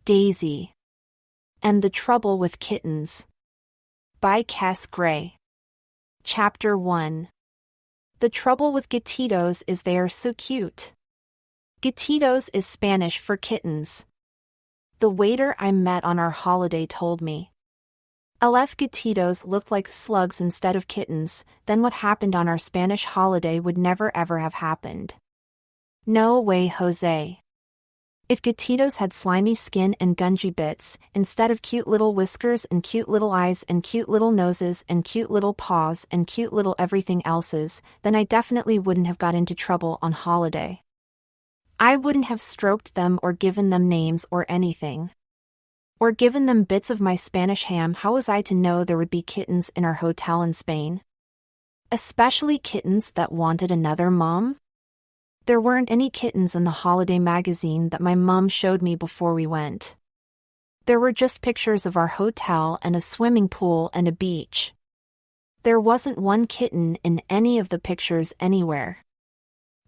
Daisy and the Trouble with Kittens by Cass Gray. Chapter 1. The trouble with gatitos is they are so cute. Gatitos is Spanish for kittens. The waiter I met on our holiday told me. If gatitos looked like slugs instead of kittens, then what happened on our Spanish holiday would never ever have happened. No way, Jose. If gatitos had slimy skin and gungy bits, instead of cute little whiskers and cute little eyes and cute little noses and cute little paws and cute little everything else's, then I definitely wouldn't have got into trouble on holiday. I wouldn't have stroked them or given them names or anything. Or given them bits of my Spanish ham. How was I to know there would be kittens in our hotel in Spain? Especially kittens that wanted another mom? There weren't any kittens in the holiday magazine that my mom showed me before we went. There were just pictures of our hotel and a swimming pool and a beach. There wasn't one kitten in any of the pictures anywhere.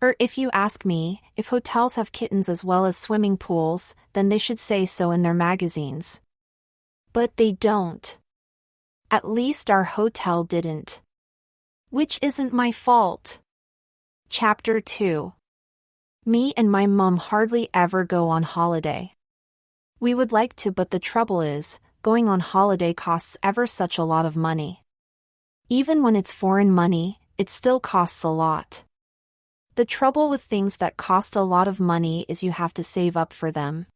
Or if you ask me, if hotels have kittens as well as swimming pools, then they should say so in their magazines. But they don't. At least our hotel didn't. Which isn't my fault. Chapter 2. Me and my mom hardly ever go on holiday. We would like to, but the trouble is, going on holiday costs ever such a lot of money. Even when it's foreign money, it still costs a lot. The trouble with things that cost a lot of money is you have to save up for them.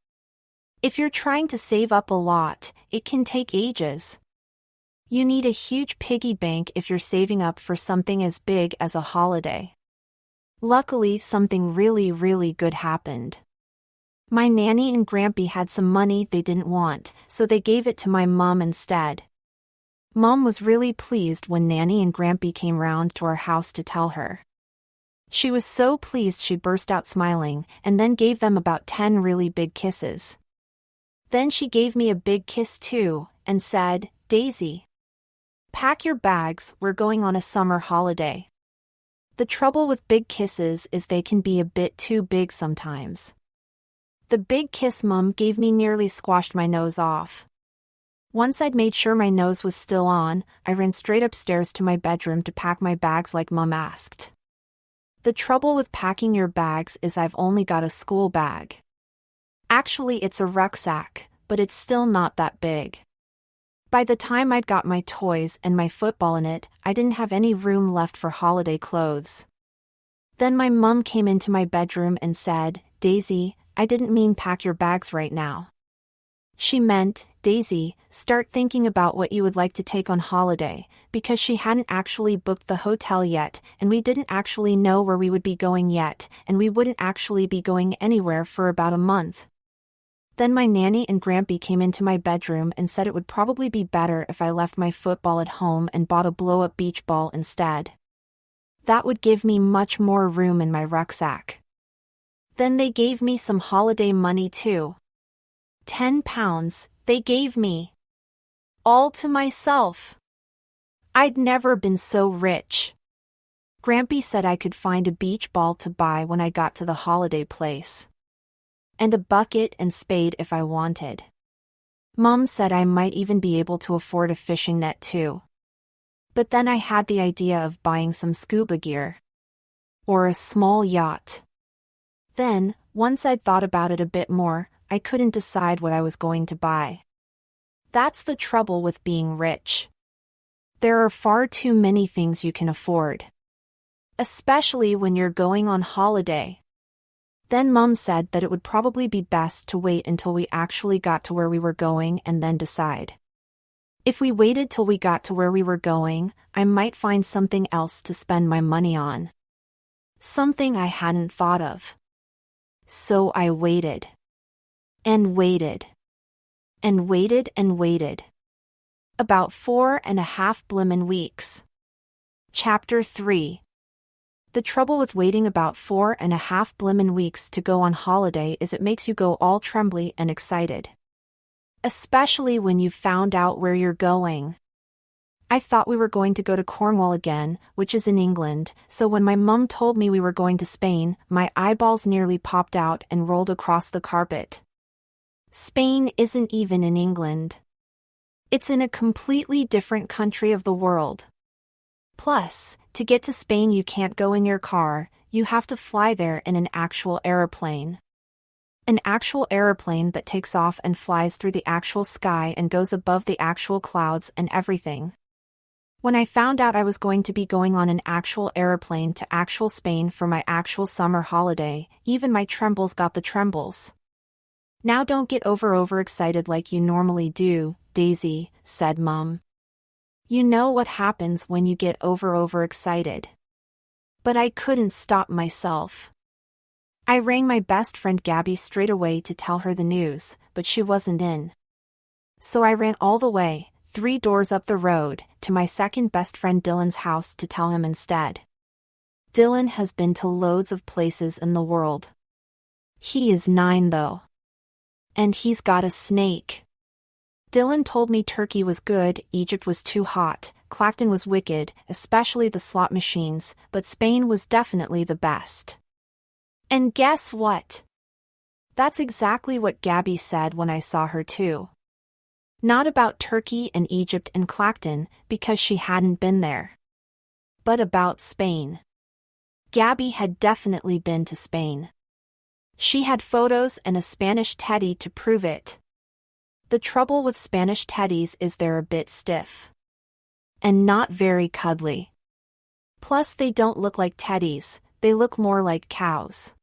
If you're trying to save up a lot, it can take ages. You need a huge piggy bank if you're saving up for something as big as a holiday. Luckily, something really good happened. My nanny and grampy had some money they didn't want, so they gave it to my mom instead. Mom was really pleased when nanny and grampy came round to our house to tell her. She was so pleased she burst out smiling, and then gave them about 10 really big kisses. Then she gave me a big kiss too, and said, "Daisy, pack your bags, we're going on a summer holiday." The trouble with big kisses is they can be a bit too big sometimes. The big kiss Mum gave me nearly squashed my nose off. Once I'd made sure my nose was still on, I ran straight upstairs to my bedroom to pack my bags like Mum asked. The trouble with packing your bags is I've only got a school bag. Actually, it's a rucksack, but it's still not that big. By the time I'd got my toys and my football in it, I didn't have any room left for holiday clothes. Then my mum came into my bedroom and said, "Daisy, I didn't mean pack your bags right now. She meant, Daisy, start thinking about what you would like to take on holiday," because she hadn't actually booked the hotel yet, and we didn't actually know where we would be going yet, and we wouldn't actually be going anywhere for about a month. Then my nanny and grampy came into my bedroom and said it would probably be better if I left my football at home and bought a blow-up beach ball instead. That would give me much more room in my rucksack. Then they gave me some holiday money too. £10 they gave me. All to myself. I'd never been so rich. Grampy said I could find a beach ball to buy when I got to the holiday place. And a bucket and spade if I wanted. Mom said I might even be able to afford a fishing net too. But then I had the idea of buying some scuba gear. Or a small yacht. Then, once I'd thought about it a bit more, I couldn't decide what I was going to buy. That's the trouble with being rich. There are far too many things you can afford. Especially when you're going on holiday. Then Mum said that it would probably be best to wait until we actually got to where we were going and then decide. If we waited till we got to where we were going, I might find something else to spend my money on. Something I hadn't thought of. So I waited. And waited. And waited and waited. About 4.5 blimmin' weeks. Chapter 3. The trouble with waiting about 4.5 blimmin' weeks to go on holiday is it makes you go all trembly and excited. Especially when you've found out where you're going. I thought we were going to go to Cornwall again, which is in England, so when my mum told me we were going to Spain, my eyeballs nearly popped out and rolled across the carpet. Spain isn't even in England. It's in a completely different country of the world. Plus, to get to Spain you can't go in your car, you have to fly there in an actual aeroplane. An actual aeroplane that takes off and flies through the actual sky and goes above the actual clouds and everything. When I found out I was going to be going on an actual aeroplane to actual Spain for my actual summer holiday, even my trembles got the trembles. Now don't get overexcited like you normally do, Daisy, said Mum. You know what happens when you get overexcited. But I couldn't stop myself. I rang my best friend Gabby straight away to tell her the news, but she wasn't in. So I ran all the way, 3 doors up the road, to my second best friend Dylan's house to tell him instead. Dylan has been to loads of places in the world. He is 9 though. And he's got a snake. Dylan told me Turkey was good, Egypt was too hot, Clacton was wicked, especially the slot machines, but Spain was definitely the best. And guess what? That's exactly what Gabby said when I saw her too. Not about Turkey and Egypt and Clacton, because she hadn't been there. But about Spain. Gabby had definitely been to Spain. She had photos and a Spanish teddy to prove it. The trouble with Spanish teddies is they're a bit stiff. And not very cuddly. Plus they don't look like teddies, they look more like cows.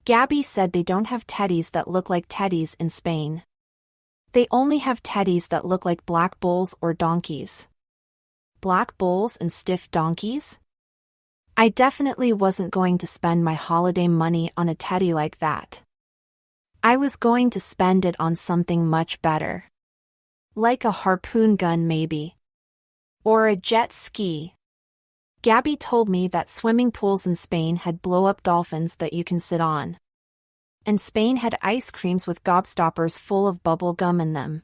Gabby said they don't have teddies that look like teddies in Spain. They only have teddies that look like black bulls or donkeys. Black bulls and stiff donkeys? I definitely wasn't going to spend my holiday money on a teddy like that. I was going to spend it on something much better. Like a harpoon gun maybe. Or a jet ski. Gabby told me that swimming pools in Spain had blow-up dolphins that you can sit on. And Spain had ice creams with gobstoppers full of bubble gum in them.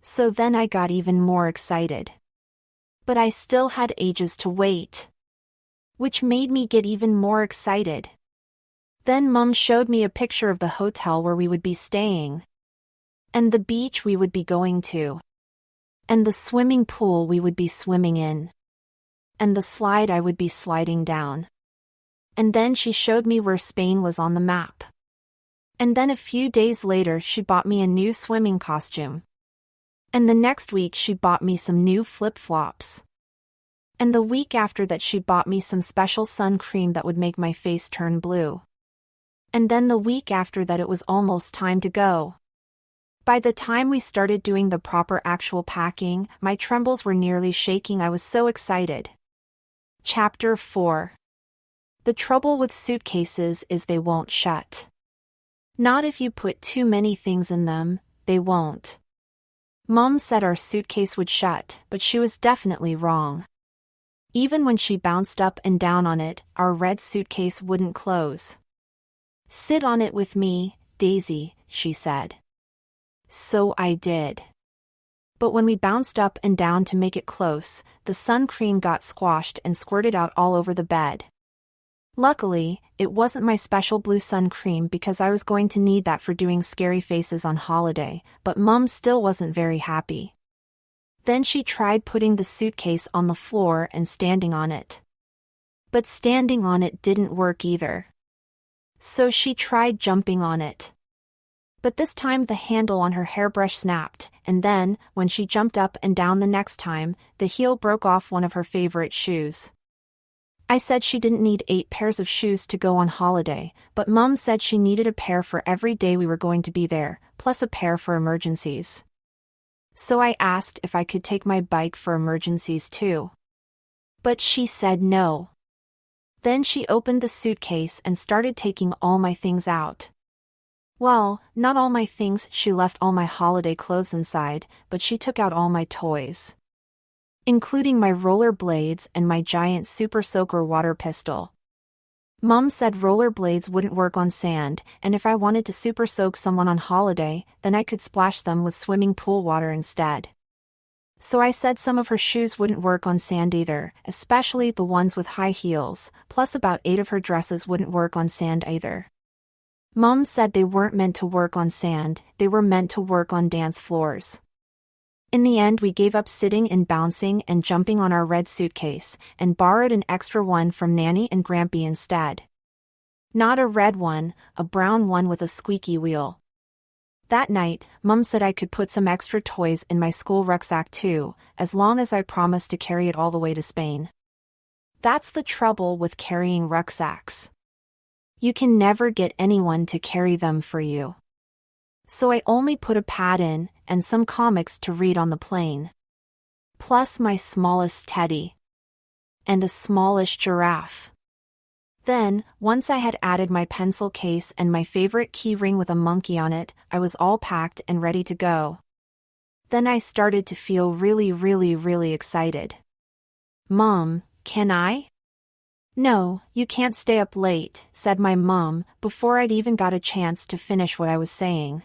So then I got even more excited. But I still had ages to wait. Which made me get even more excited. Then Mum showed me a picture of the hotel where we would be staying. And the beach we would be going to. And the swimming pool we would be swimming in. And the slide I would be sliding down. And then she showed me where Spain was on the map. And then a few days later she bought me a new swimming costume. And the next week she bought me some new flip-flops. And the week after that she bought me some special sun cream that would make my face turn blue. And then the week after that it was almost time to go. By the time we started doing the proper actual packing, my trembles were nearly shaking. I was so excited. Chapter 4. The trouble with suitcases is they won't shut. Not if you put too many things in them, they won't. Mum said our suitcase would shut, but she was definitely wrong. Even when she bounced up and down on it, our red suitcase wouldn't close. Sit on it with me, Daisy, she said. So I did. But when we bounced up and down to make it close, the sun cream got squashed and squirted out all over the bed. Luckily, it wasn't my special blue sun cream because I was going to need that for doing scary faces on holiday, but Mum still wasn't very happy. Then she tried putting the suitcase on the floor and standing on it. But standing on it didn't work either. So she tried jumping on it. But this time the handle on her hairbrush snapped, and then, when she jumped up and down the next time, the heel broke off one of her favorite shoes. I said she didn't need 8 pairs of shoes to go on holiday, but Mum said she needed a pair for every day we were going to be there, plus a pair for emergencies. So I asked if I could take my bike for emergencies too. But she said no. Then she opened the suitcase and started taking all my things out. Well, not all my things, she left all my holiday clothes inside, but she took out all my toys. Including my roller blades and my giant super soaker water pistol. Mum said roller blades wouldn't work on sand, and if I wanted to super soak someone on holiday, then I could splash them with swimming pool water instead. So I said some of her shoes wouldn't work on sand either, especially the ones with high heels, plus about 8 of her dresses wouldn't work on sand either. Mom said they weren't meant to work on sand, they were meant to work on dance floors. In the end, we gave up sitting and bouncing and jumping on our red suitcase, and borrowed an extra one from Nanny and Grampy instead. Not a red one, a brown one with a squeaky wheel. That night, Mom said I could put some extra toys in my school rucksack too, as long as I promised to carry it all the way to Spain. That's the trouble with carrying rucksacks. You can never get anyone to carry them for you. So I only put a pad in, and some comics to read on the plane. Plus my smallest teddy. And a smallish giraffe. Then, once I had added my pencil case and my favorite key ring with a monkey on it, I was all packed and ready to go. Then I started to feel really excited. Mom, can I? No, you can't stay up late, said my mom, before I'd even got a chance to finish what I was saying.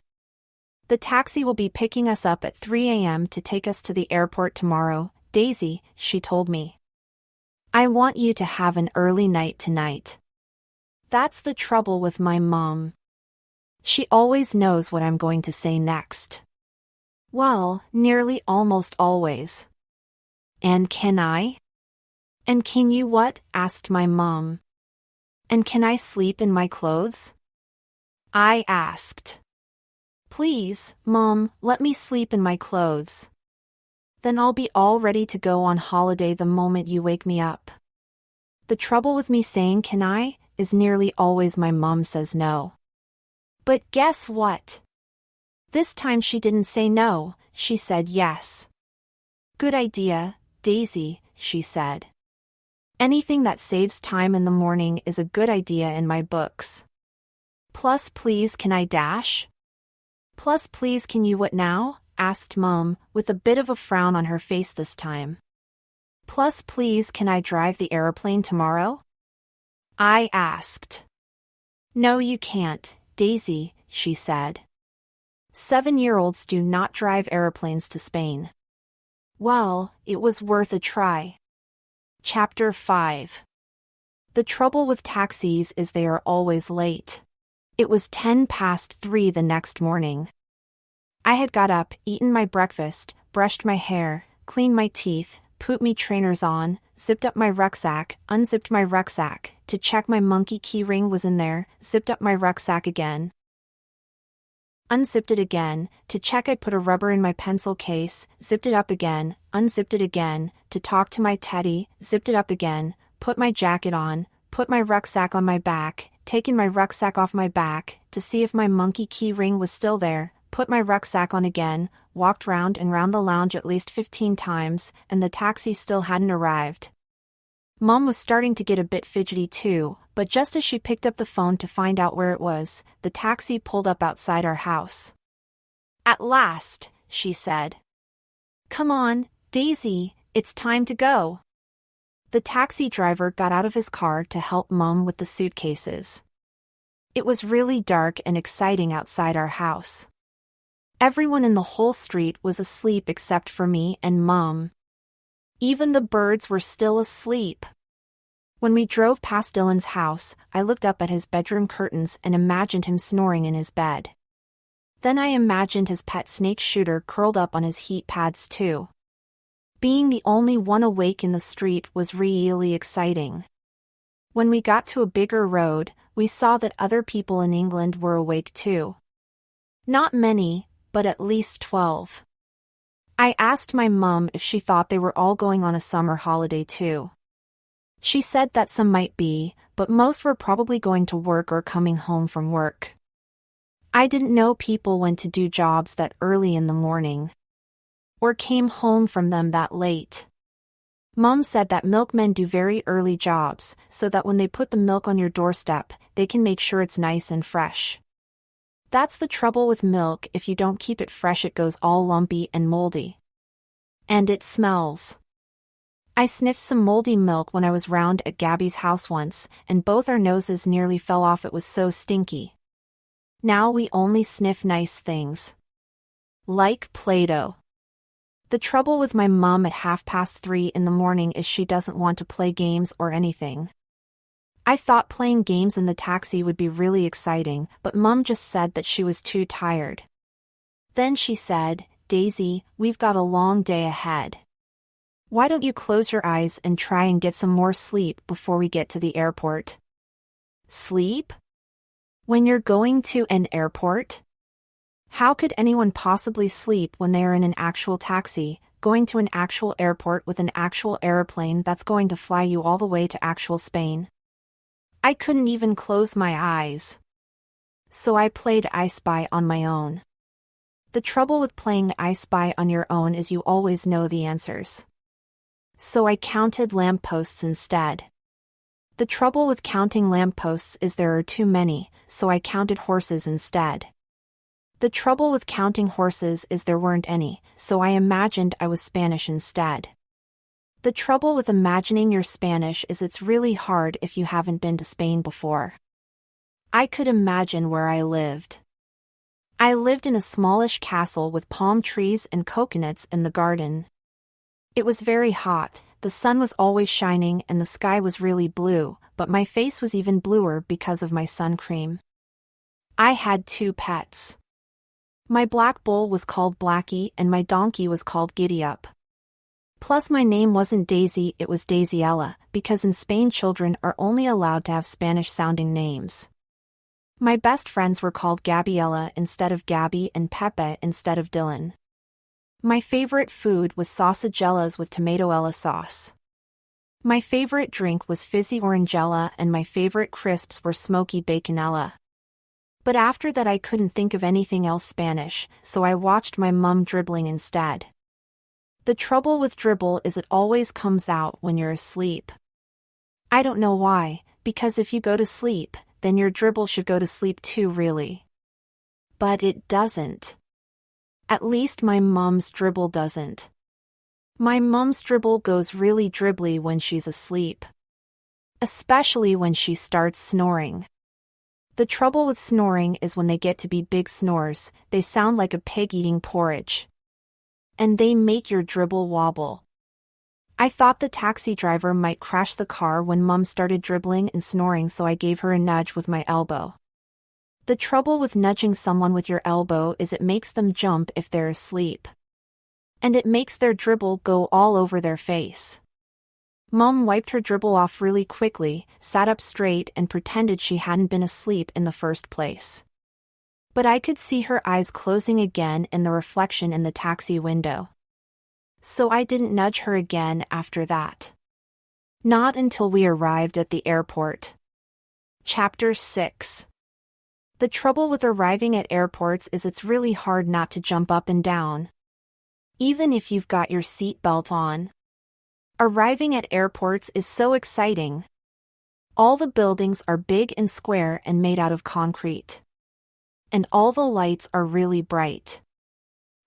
The taxi will be picking us up at 3 a.m. to take us to the airport tomorrow, Daisy, she told me. I want you to have an early night tonight. That's the trouble with my mom. She always knows what I'm going to say next. Well, nearly almost always. And can I? And can you what? Asked my mom. And can I sleep in my clothes? I asked. Please, Mom, let me sleep in my clothes. Then I'll be all ready to go on holiday the moment you wake me up. The trouble with me saying can I is nearly always my mom says no. But guess what? This time she didn't say no, she said yes. Good idea, Daisy, she said. Anything that saves time in the morning is a good idea in my books. Plus please can I dash? Plus please can you what now? Asked Mom, with a bit of a frown on her face this time. Plus please can I drive the aeroplane tomorrow? I asked. No you can't, Daisy, she said. 7-year-olds do not drive airplanes to Spain. Well, it was worth a try. Chapter 5. The trouble with taxis is they are always late. It was 3:10 the next morning. I had got up, eaten my breakfast, brushed my hair, cleaned my teeth, put me trainers on, zipped up my rucksack, unzipped my rucksack, to check my monkey key ring was in there, zipped up my rucksack again. Unzipped it again, to check I'd put a rubber in my pencil case, zipped it up again, unzipped it again, to talk to my teddy, zipped it up again, put my jacket on, put my rucksack on my back, taken my rucksack off my back, to see if my monkey key ring was still there, put my rucksack on again, walked round and round the lounge at least 15 times, and the taxi still hadn't arrived. Mom was starting to get a bit fidgety too, but just as she picked up the phone to find out where it was, the taxi pulled up outside our house. At last, she said. Come on, Daisy, it's time to go. The taxi driver got out of his car to help Mom with the suitcases. It was really dark and exciting outside our house. Everyone in the whole street was asleep except for me and Mom. Even the birds were still asleep. When we drove past Dylan's house, I looked up at his bedroom curtains and imagined him snoring in his bed. Then I imagined his pet snake Shooter curled up on his heat pads too. Being the only one awake in the street was really exciting. When we got to a bigger road, we saw that other people in England were awake too. Not many, but at least 12. I asked my mom if she thought they were all going on a summer holiday too. She said that some might be, but most were probably going to work or coming home from work. I didn't know people went to do jobs that early in the morning. Or came home from them that late. Mom said that milkmen do very early jobs, so that when they put the milk on your doorstep, they can make sure it's nice and fresh. That's the trouble with milk, if you don't keep it fresh it goes all lumpy and moldy. And it smells. I sniffed some moldy milk when I was round at Gabby's house once, and both our noses nearly fell off, it was so stinky. Now we only sniff nice things. Like Play-Doh. The trouble with my mom at 3:30 in the morning is she doesn't want to play games or anything. I thought playing games in the taxi would be really exciting, but Mom just said that she was too tired. Then she said, "Daisy, we've got a long day ahead. Why don't you close your eyes and try and get some more sleep before we get to the airport?" Sleep? When you're going to an airport? How could anyone possibly sleep when they are in an actual taxi, going to an actual airport with an actual airplane that's going to fly you all the way to actual Spain? I couldn't even close my eyes. So I played I Spy on my own. The trouble with playing I Spy on your own is you always know the answers. So I counted lampposts instead. The trouble with counting lampposts is there are too many, so I counted horses instead. The trouble with counting horses is there weren't any, so I imagined I was Spanish instead. The trouble with imagining you're Spanish is it's really hard if you haven't been to Spain before. I could imagine where I lived. I lived in a smallish castle with palm trees and coconuts in the garden. It was very hot, the sun was always shining and the sky was really blue, but my face was even bluer because of my sun cream. I had 2 pets. My black bull was called Blackie and my donkey was called Giddy-Up. Plus my name wasn't Daisy, it was Daisiella, because in Spain children are only allowed to have Spanish-sounding names. My best friends were called Gabriella instead of Gabby and Pepe instead of Dylan. My favorite food was sausagellas with tomatoella sauce. My favorite drink was fizzy orangella and my favorite crisps were smoky baconella. But after that I couldn't think of anything else Spanish, so I watched my mum dribbling instead. The trouble with dribble is it always comes out when you're asleep. I don't know why, because if you go to sleep, then your dribble should go to sleep too really. But it doesn't. At least my mum's dribble doesn't. My mum's dribble goes really dribbly when she's asleep. Especially when she starts snoring. The trouble with snoring is when they get to be big snores, they sound like a pig eating porridge. And they make your dribble wobble. I thought the taxi driver might crash the car when Mum started dribbling and snoring, so I gave her a nudge with my elbow. The trouble with nudging someone with your elbow is it makes them jump if they're asleep. And it makes their dribble go all over their face. Mum wiped her dribble off really quickly, sat up straight and pretended she hadn't been asleep in the first place. But I could see her eyes closing again in the reflection in the taxi window. So I didn't nudge her again after that. Not until we arrived at the airport. Chapter 6. The trouble with arriving at airports is it's really hard not to jump up and down. Even if you've got your seatbelt on. Arriving at airports is so exciting. All the buildings are big and square and made out of concrete. And all the lights are really bright.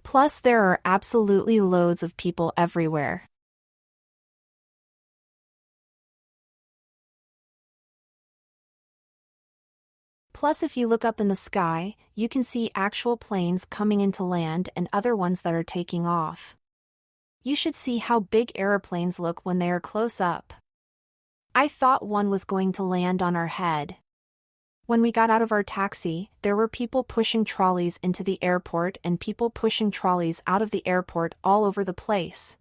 Plus there are absolutely loads of people everywhere. Plus if you look up in the sky, you can see actual planes coming into land and other ones that are taking off. You should see how big airplanes look when they are close up. I thought one was going to land on our head. When we got out of our taxi, there were people pushing trolleys into the airport and people pushing trolleys out of the airport all over the place.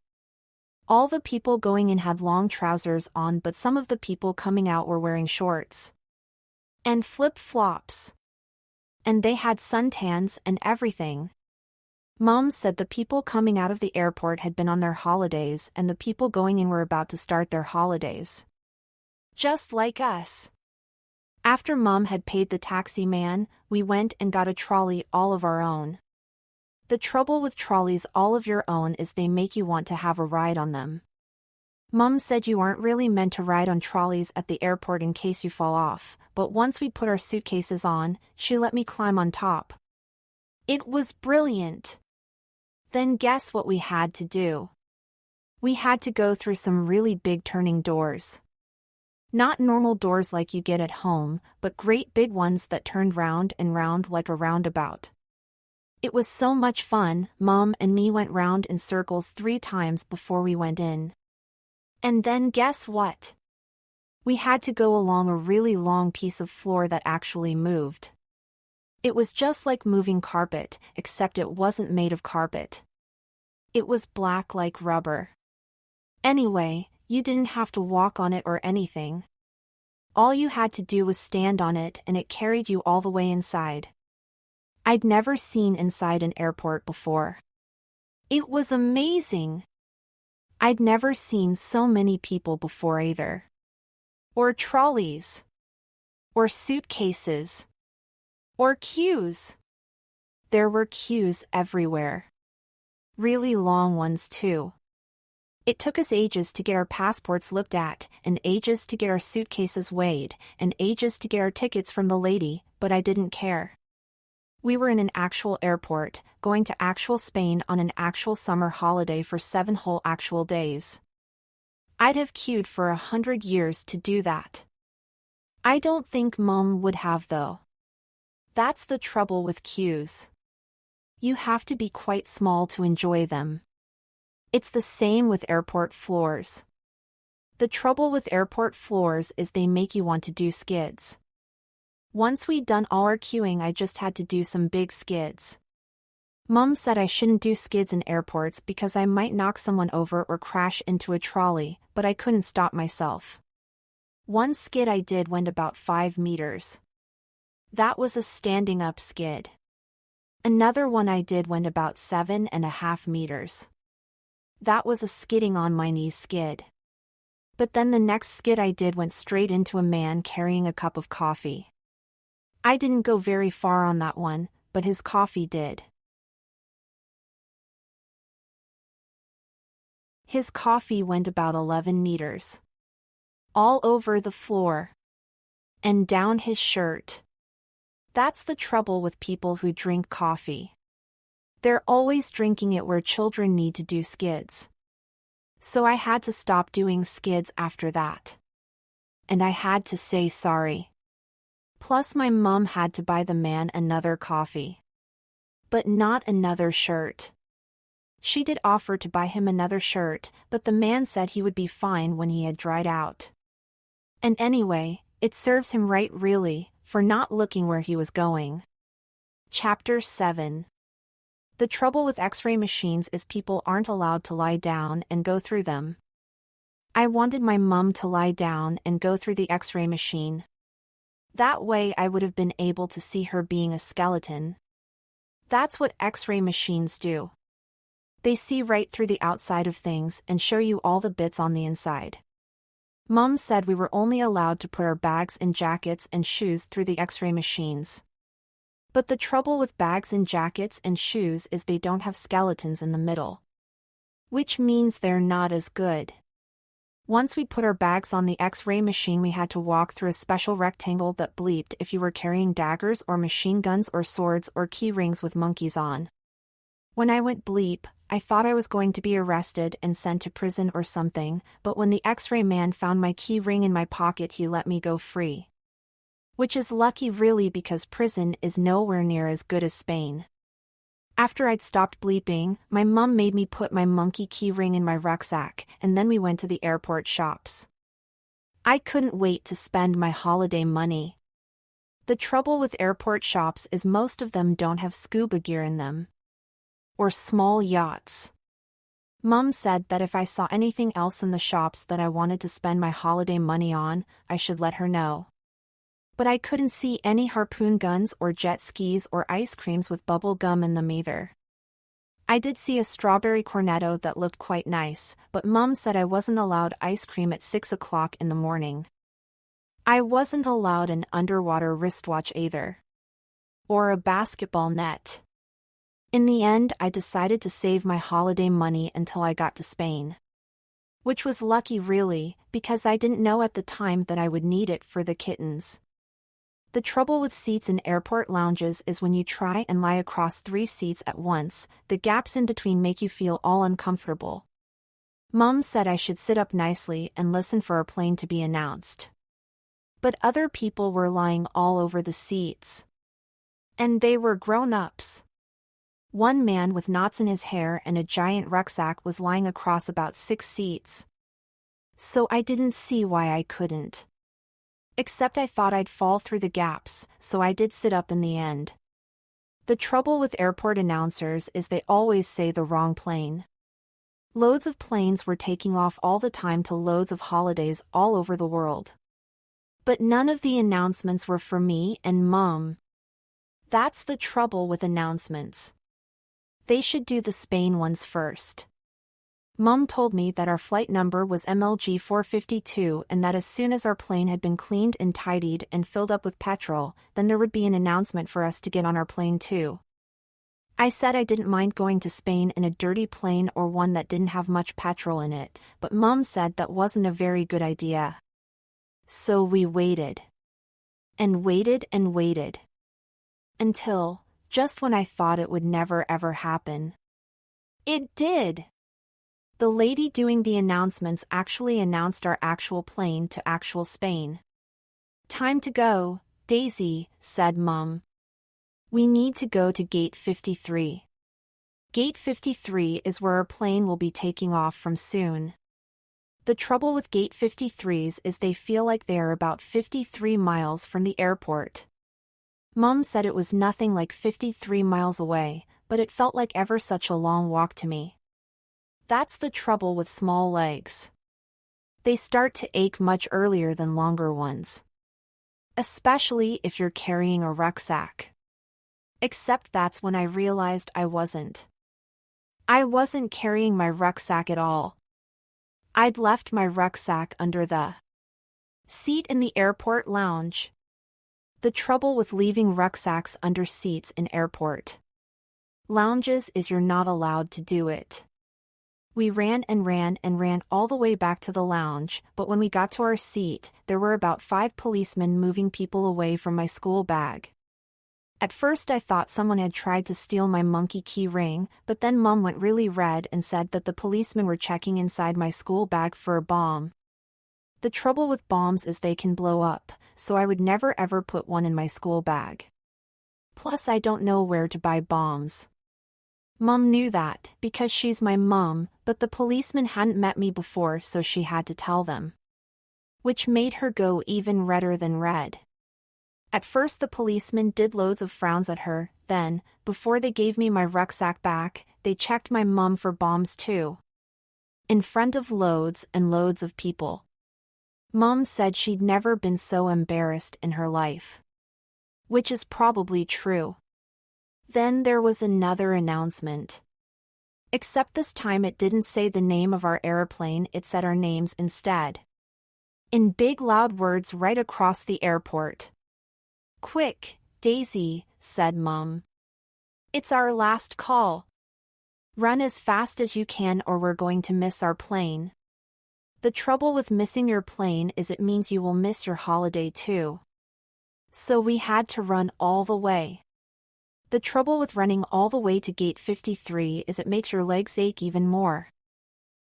All the people going in had long trousers on, but some of the people coming out were wearing shorts. And flip-flops. And they had suntans and everything. Mom said the people coming out of the airport had been on their holidays and the people going in were about to start their holidays. Just like us. After Mom had paid the taxi man, we went and got a trolley all of our own. The trouble with trolleys all of your own is they make you want to have a ride on them. Mom said you aren't really meant to ride on trolleys at the airport in case you fall off, but once we put our suitcases on, she let me climb on top. It was brilliant. Then guess what we had to do? We had to go through some really big turning doors. Not normal doors like you get at home, but great big ones that turned round and round like a roundabout. It was so much fun. Mom and me went round in circles 3 times before we went in. And then guess what? We had to go along a really long piece of floor that actually moved. It was just like moving carpet, except it wasn't made of carpet. It was black like rubber. Anyway, you didn't have to walk on it or anything. All you had to do was stand on it and it carried you all the way inside. I'd never seen inside an airport before. It was amazing. I'd never seen so many people before either. Or trolleys. Or suitcases. Or queues. There were queues everywhere. Really long ones too. It took us ages to get our passports looked at, and ages to get our suitcases weighed, and ages to get our tickets from the lady, but I didn't care. We were in an actual airport, going to actual Spain on an actual summer holiday for 7 whole actual days. I'd have queued for 100 years to do that. I don't think Mom would have though. That's the trouble with queues. You have to be quite small to enjoy them. It's the same with airport floors. The trouble with airport floors is they make you want to do skids. Once we'd done all our queuing, I just had to do some big skids. Mom said I shouldn't do skids in airports because I might knock someone over or crash into a trolley, but I couldn't stop myself. One skid I did went about 5 meters. That was a standing up skid. Another one I did went about 7.5 meters. That was a skidding on my knees skid. But then the next skid I did went straight into a man carrying a cup of coffee. I didn't go very far on that one, but his coffee did. His coffee went about 11 meters. All over the floor. And down his shirt. That's the trouble with people who drink coffee. They're always drinking it where children need to do skids. So I had to stop doing skids after that. And I had to say sorry. Plus my mom had to buy the man another coffee. But not another shirt. She did offer to buy him another shirt, but the man said he would be fine when he had dried out. And anyway, it serves him right really, for not looking where he was going. Chapter 7. The trouble with X-ray machines is people aren't allowed to lie down and go through them. I wanted my mom to lie down and go through the X-ray machine. That way I would have been able to see her being a skeleton. That's what X-ray machines do. They see right through the outside of things and show you all the bits on the inside. Mom said we were only allowed to put our bags and jackets and shoes through the X-ray machines. But the trouble with bags and jackets and shoes is they don't have skeletons in the middle. Which means they're not as good. Once we put our bags on the X-ray machine, we had to walk through a special rectangle that bleeped if you were carrying daggers or machine guns or swords or key rings with monkeys on. When I went bleep, I thought I was going to be arrested and sent to prison or something, but when the X-ray man found my key ring in my pocket, he let me go free. Which is lucky really, because prison is nowhere near as good as Spain. After I'd stopped bleeping, my mom made me put my monkey key ring in my rucksack, and then we went to the airport shops. I couldn't wait to spend my holiday money. The trouble with airport shops is most of them don't have scuba gear in them. Or small yachts. Mom said that if I saw anything else in the shops that I wanted to spend my holiday money on, I should let her know. But I couldn't see any harpoon guns or jet skis or ice creams with bubble gum in them either. I did see a strawberry cornetto that looked quite nice, but Mom said I wasn't allowed ice cream at 6 o'clock in the morning. I wasn't allowed an underwater wristwatch either. Or a basketball net. In the end, I decided to save my holiday money until I got to Spain. Which was lucky really, because I didn't know at the time that I would need it for the kittens. The trouble with seats in airport lounges is when you try and lie across 3 seats at once, the gaps in between make you feel all uncomfortable. Mom said I should sit up nicely and listen for our plane to be announced. But other people were lying all over the seats. And they were grown-ups. One man with knots in his hair and a giant rucksack was lying across about 6 seats. So I didn't see why I couldn't. Except I thought I'd fall through the gaps, so I did sit up in the end. The trouble with airport announcers is they always say the wrong plane. Loads of planes were taking off all the time to loads of holidays all over the world. But none of the announcements were for me and Mom. That's the trouble with announcements. They should do the Spain ones first. Mom told me that our flight number was MLG 452 and that as soon as our plane had been cleaned and tidied and filled up with petrol, then there would be an announcement for us to get on our plane too. I said I didn't mind going to Spain in a dirty plane or one that didn't have much petrol in it, but Mom said that wasn't a very good idea. So we waited. And waited and waited. Until, just when I thought it would never ever happen. It did! The lady doing the announcements actually announced our actual plane to actual Spain. Time to go, Daisy, said Mom. We need to go to Gate 53. Gate 53 is where our plane will be taking off from soon. The trouble with Gate 53s is they feel like they are about 53 miles from the airport. Mom said it was nothing like 53 miles away, but it felt like ever such a long walk to me. That's the trouble with small legs. They start to ache much earlier than longer ones. Especially if you're carrying a rucksack. Except that's when I realized I wasn't. I wasn't carrying my rucksack at all. I'd left my rucksack under the seat in the airport lounge. The trouble with leaving rucksacks under seats in airport lounges is you're not allowed to do it. We ran and ran and ran all the way back to the lounge, but when we got to our seat, there were about 5 policemen moving people away from my school bag. At first I thought someone had tried to steal my monkey key ring, but then Mom went really red and said that the policemen were checking inside my school bag for a bomb. The trouble with bombs is they can blow up, so I would never ever put one in my school bag. Plus I don't know where to buy bombs. Mom knew that, because she's my mom, but the policeman hadn't met me before so she had to tell them. Which made her go even redder than red. At first the policeman did loads of frowns at her, then, before they gave me my rucksack back, they checked my mom for bombs too. In front of loads and loads of people. Mom said she'd never been so embarrassed in her life. Which is probably true. Then there was another announcement. Except this time it didn't say the name of our airplane, it said our names instead. In big loud words right across the airport. Quick, Daisy, said Mom. It's our last call. Run as fast as you can or we're going to miss our plane. The trouble with missing your plane is it means you will miss your holiday too. So we had to run all the way. The trouble with running all the way to Gate 53 is it makes your legs ache even more.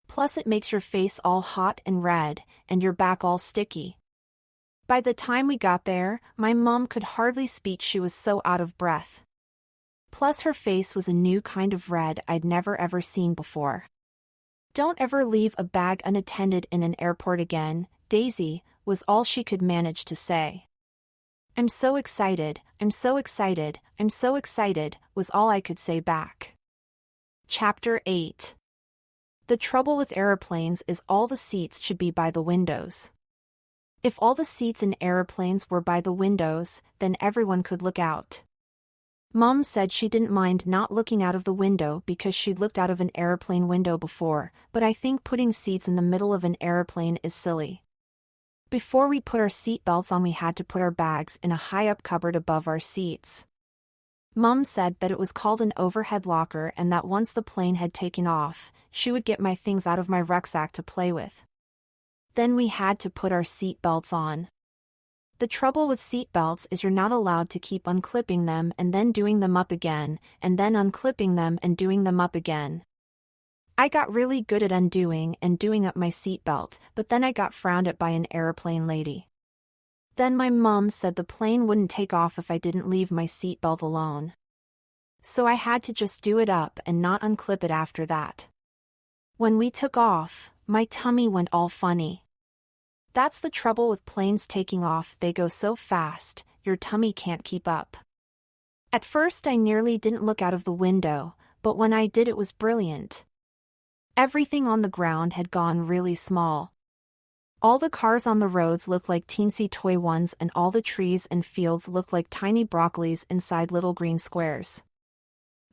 Plus it makes your face all hot and red, and your back all sticky. By the time we got there, my mom could hardly speak, she was so out of breath. Plus her face was a new kind of red I'd never ever seen before. Don't ever leave a bag unattended in an airport again, Daisy, was all she could manage to say. I'm so excited, I'm so excited, I'm so excited, was all I could say back. Chapter 8. The trouble with airplanes is all the seats should be by the windows. If all the seats in airplanes were by the windows, then everyone could look out. Mom said she didn't mind not looking out of the window because she'd looked out of an airplane window before, but I think putting seats in the middle of an airplane is silly. Before we put our seat belts on we had to put our bags in a high-up cupboard above our seats. Mom said that it was called an overhead locker and that once the plane had taken off, she would get my things out of my rucksack to play with. Then we had to put our seat belts on. The trouble with seat belts is you're not allowed to keep unclipping them and then doing them up again, and then unclipping them and doing them up again. I got really good at undoing and doing up my seatbelt, but then I got frowned at by an airplane lady. Then my mom said the plane wouldn't take off if I didn't leave my seatbelt alone. So I had to just do it up and not unclip it after that. When we took off, my tummy went all funny. That's the trouble with planes taking off, they go so fast, your tummy can't keep up. At first I nearly didn't look out of the window, but when I did it was brilliant. Everything on the ground had gone really small. All the cars on the roads looked like teensy toy ones and all the trees and fields looked like tiny broccolis inside little green squares.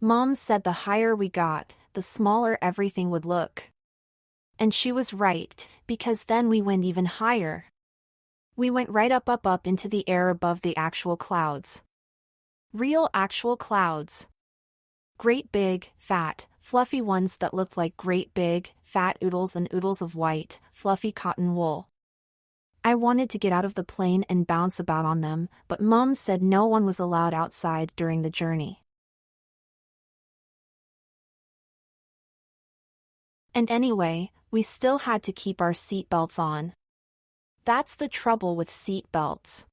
Mom said the higher we got, the smaller everything would look. And she was right, because then we went even higher. We went right up into the air above the actual clouds. Real actual clouds. Great big, fat, fluffy ones that looked like great big, fat oodles and oodles of white, fluffy cotton wool. I wanted to get out of the plane and bounce about on them, but Mom said no one was allowed outside during the journey. And anyway, we still had to keep our seatbelts on. That's the trouble with seatbelts.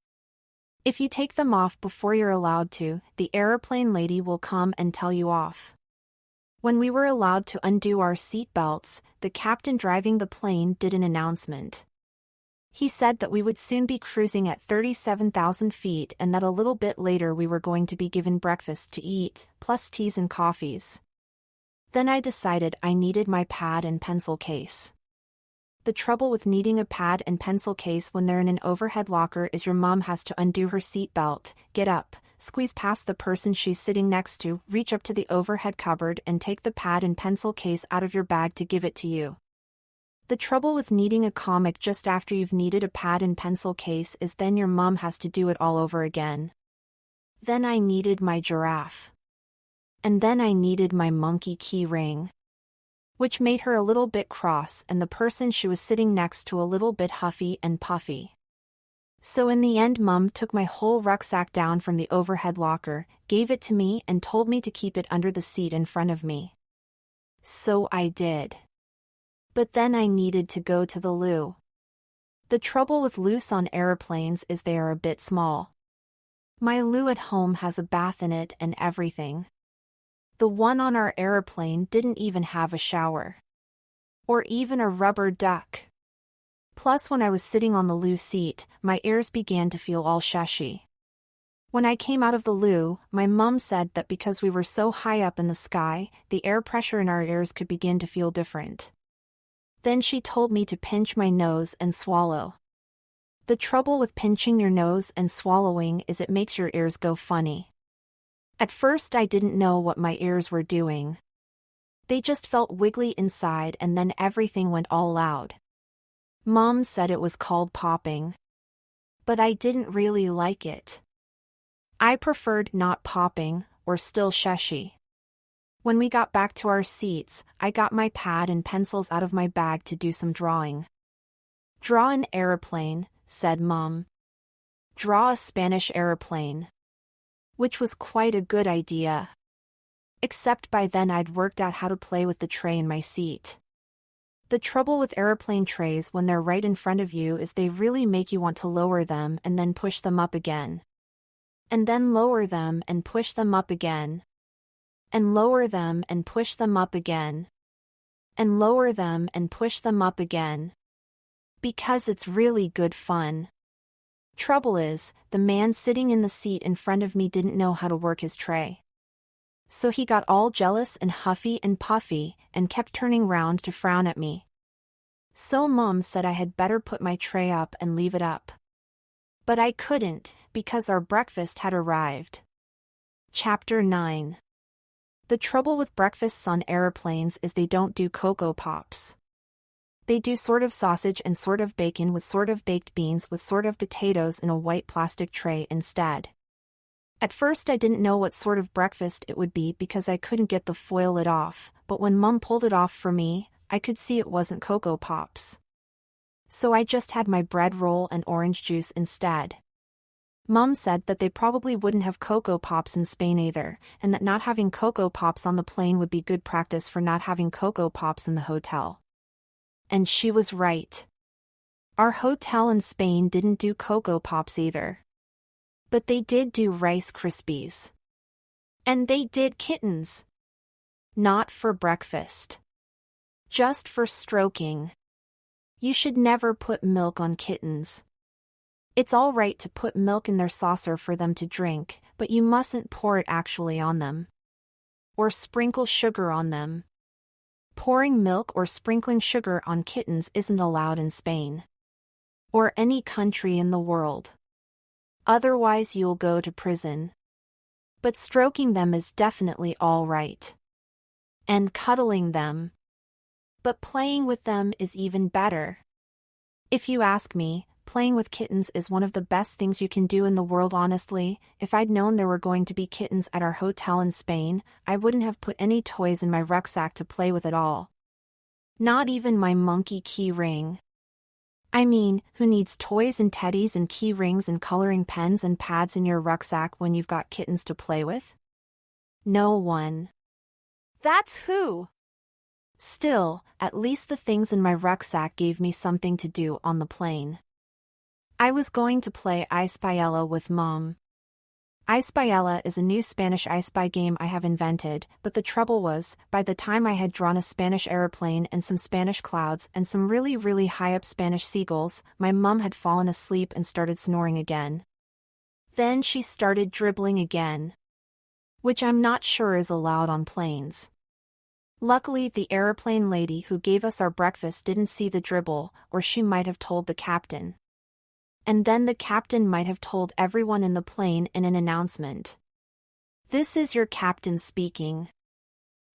If you take them off before you're allowed to, the airplane lady will come and tell you off. When we were allowed to undo our seatbelts, the captain driving the plane did an announcement. He said that we would soon be cruising at 37,000 feet and that a little bit later we were going to be given breakfast to eat, plus teas and coffees. Then I decided I needed my pad and pencil case. The trouble with needing a pad and pencil case when they're in an overhead locker is your mom has to undo her seatbelt, get up, squeeze past the person she's sitting next to, reach up to the overhead cupboard and take the pad and pencil case out of your bag to give it to you. The trouble with needing a comic just after you've needed a pad and pencil case is then your mom has to do it all over again. Then I needed my giraffe. And then I needed my monkey key ring. Which made her a little bit cross and the person she was sitting next to a little bit huffy and puffy. So in the end Mom took my whole rucksack down from the overhead locker, gave it to me and told me to keep it under the seat in front of me. So I did. But then I needed to go to the loo. The trouble with loos on airplanes is they are a bit small. My loo at home has a bath in it and everything. The one on our airplane didn't even have a shower. Or even a rubber duck. Plus when I was sitting on the loo seat, my ears began to feel all shushy. When I came out of the loo, my mom said that because we were so high up in the sky, the air pressure in our ears could begin to feel different. Then she told me to pinch my nose and swallow. The trouble with pinching your nose and swallowing is it makes your ears go funny. At first I didn't know what my ears were doing. They just felt wiggly inside and then everything went all loud. Mom said it was called popping. But I didn't really like it. I preferred not popping, or still shushy. When we got back to our seats, I got my pad and pencils out of my bag to do some drawing. Draw an aeroplane, said Mom. Draw a Spanish aeroplane. Which was quite a good idea. Except by then I'd worked out how to play with the tray in my seat. The trouble with airplane trays when they're right in front of you is they really make you want to lower them and then push them up again. And then lower them and push them up again. And lower them and push them up again. And lower them and push them up again. Because it's really good fun. Trouble is, the man sitting in the seat in front of me didn't know how to work his tray. So he got all jealous and huffy and puffy, and kept turning round to frown at me. So Mom said I had better put my tray up and leave it up. But I couldn't, because our breakfast had arrived. Chapter 9. The trouble with breakfasts on airplanes is they don't do Cocoa Pops. They do sort of sausage and sort of bacon with sort of baked beans with sort of potatoes in a white plastic tray instead. At first I didn't know what sort of breakfast it would be because I couldn't get the foil lid off, but when Mom pulled it off for me, I could see it wasn't Cocoa Pops. So I just had my bread roll and orange juice instead. Mom said that they probably wouldn't have Cocoa Pops in Spain either, and that not having Cocoa Pops on the plane would be good practice for not having Cocoa Pops in the hotel. And she was right. Our hotel in Spain didn't do Cocoa Pops either. But they did do Rice Krispies. And they did kittens. Not for breakfast. Just for stroking. You should never put milk on kittens. It's all right to put milk in their saucer for them to drink, but you mustn't pour it actually on them. Or sprinkle sugar on them. Pouring milk or sprinkling sugar on kittens isn't allowed in Spain. Or any country in the world. Otherwise you'll go to prison. But stroking them is definitely all right. And cuddling them. But playing with them is even better. If you ask me, playing with kittens is one of the best things you can do in the world. Honestly, if I'd known there were going to be kittens at our hotel in Spain, I wouldn't have put any toys in my rucksack to play with at all. Not even my monkey key ring. I mean, who needs toys and teddies and key rings and coloring pens and pads in your rucksack when you've got kittens to play with? No one. That's who. Still, at least the things in my rucksack gave me something to do on the plane. I was going to play I Spy with Mom. I Spy is a new Spanish I Spy game I have invented, but the trouble was, by the time I had drawn a Spanish aeroplane and some Spanish clouds and some really high-up Spanish seagulls, my mom had fallen asleep and started snoring again. Then she started dribbling again. Which I'm not sure is allowed on planes. Luckily, the aeroplane lady who gave us our breakfast didn't see the dribble, or she might have told the captain. And then the captain might have told everyone in the plane in an announcement. This is your captain speaking.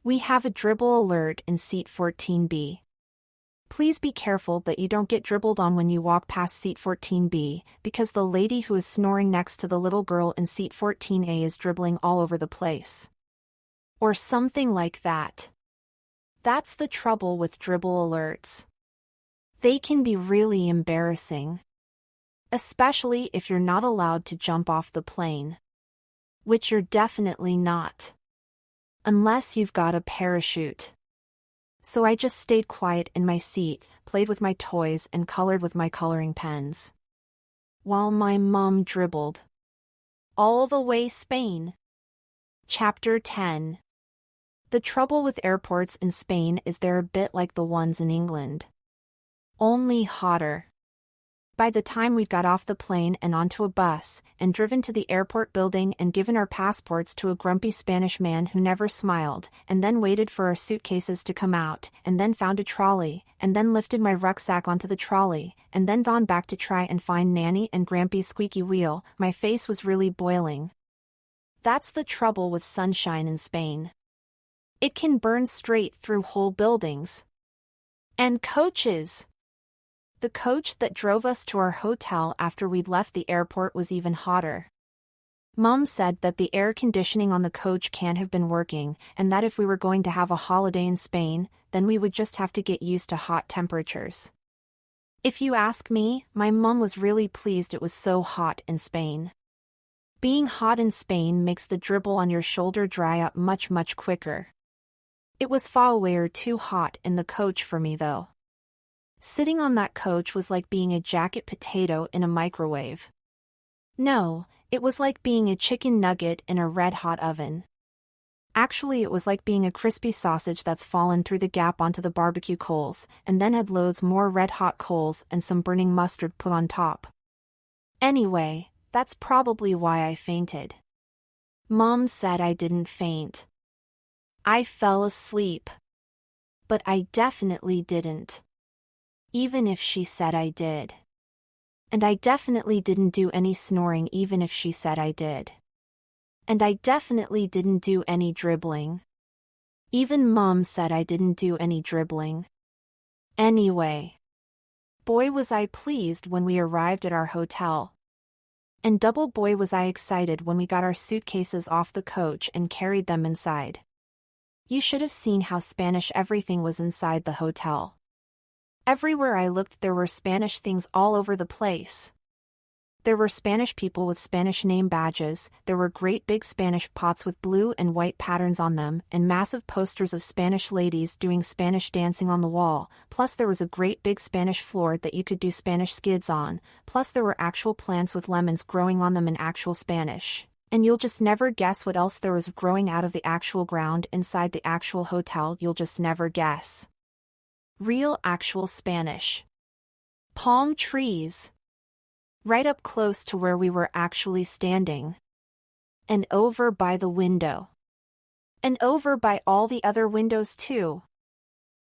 We have a dribble alert in seat 14B. Please be careful that you don't get dribbled on when you walk past seat 14B, because the lady who is snoring next to the little girl in seat 14A is dribbling all over the place. Or something like that. That's the trouble with dribble alerts. They can be really embarrassing. Especially if you're not allowed to jump off the plane. Which you're definitely not. Unless you've got a parachute. So I just stayed quiet in my seat, played with my toys and colored with my coloring pens. While my mom dribbled. All the way Spain. Chapter 10. The trouble with airports in Spain is they're a bit like the ones in England. Only hotter. By the time we'd got off the plane and onto a bus, and driven to the airport building and given our passports to a grumpy Spanish man who never smiled, and then waited for our suitcases to come out, and then found a trolley, and then lifted my rucksack onto the trolley, and then gone back to try and find Nanny and Grampy's squeaky wheel, my face was really boiling. That's the trouble with sunshine in Spain. It can burn straight through whole buildings. And coaches. The coach that drove us to our hotel after we'd left the airport was even hotter. Mom said that the air conditioning on the coach can't have been working, and that if we were going to have a holiday in Spain, then we would just have to get used to hot temperatures. If you ask me, my mom was really pleased it was so hot in Spain. Being hot in Spain makes the dribble on your shoulder dry up much quicker. It was far way too hot in the coach for me though. Sitting on that coach was like being a jacket potato in a microwave. No, it was like being a chicken nugget in a red-hot oven. Actually, it was like being a crispy sausage that's fallen through the gap onto the barbecue coals, and then had loads more red-hot coals and some burning mustard put on top. Anyway, that's probably why I fainted. Mom said I didn't faint. I fell asleep. But I definitely didn't. Even if she said I did. And I definitely didn't do any snoring even if she said I did. And I definitely didn't do any dribbling. Even Mom said I didn't do any dribbling. Anyway. Boy was I pleased when we arrived at our hotel. And double boy was I excited when we got our suitcases off the coach and carried them inside. You should have seen how Spanish everything was inside the hotel. Everywhere I looked there were Spanish things all over the place. There were Spanish people with Spanish name badges, there were great big Spanish pots with blue and white patterns on them, and massive posters of Spanish ladies doing Spanish dancing on the wall, plus there was a great big Spanish floor that you could do Spanish skids on, plus there were actual plants with lemons growing on them in actual Spanish. And you'll just never guess what else there was growing out of the actual ground inside the actual hotel, you'll just never guess. Real actual Spanish. Palm trees. Right up close to where we were actually standing. And over by the window. And over by all the other windows too.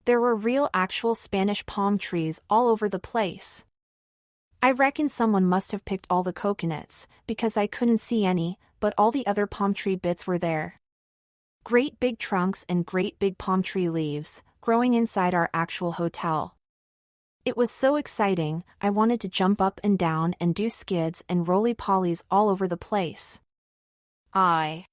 There were real actual Spanish palm trees all over the place. I reckon someone must have picked all the coconuts, because I couldn't see any, but all the other palm tree bits were there. Great big trunks and great big palm tree leaves, growing inside our actual hotel. It was so exciting, I wanted to jump up and down and do skids and roly-polies all over the place. I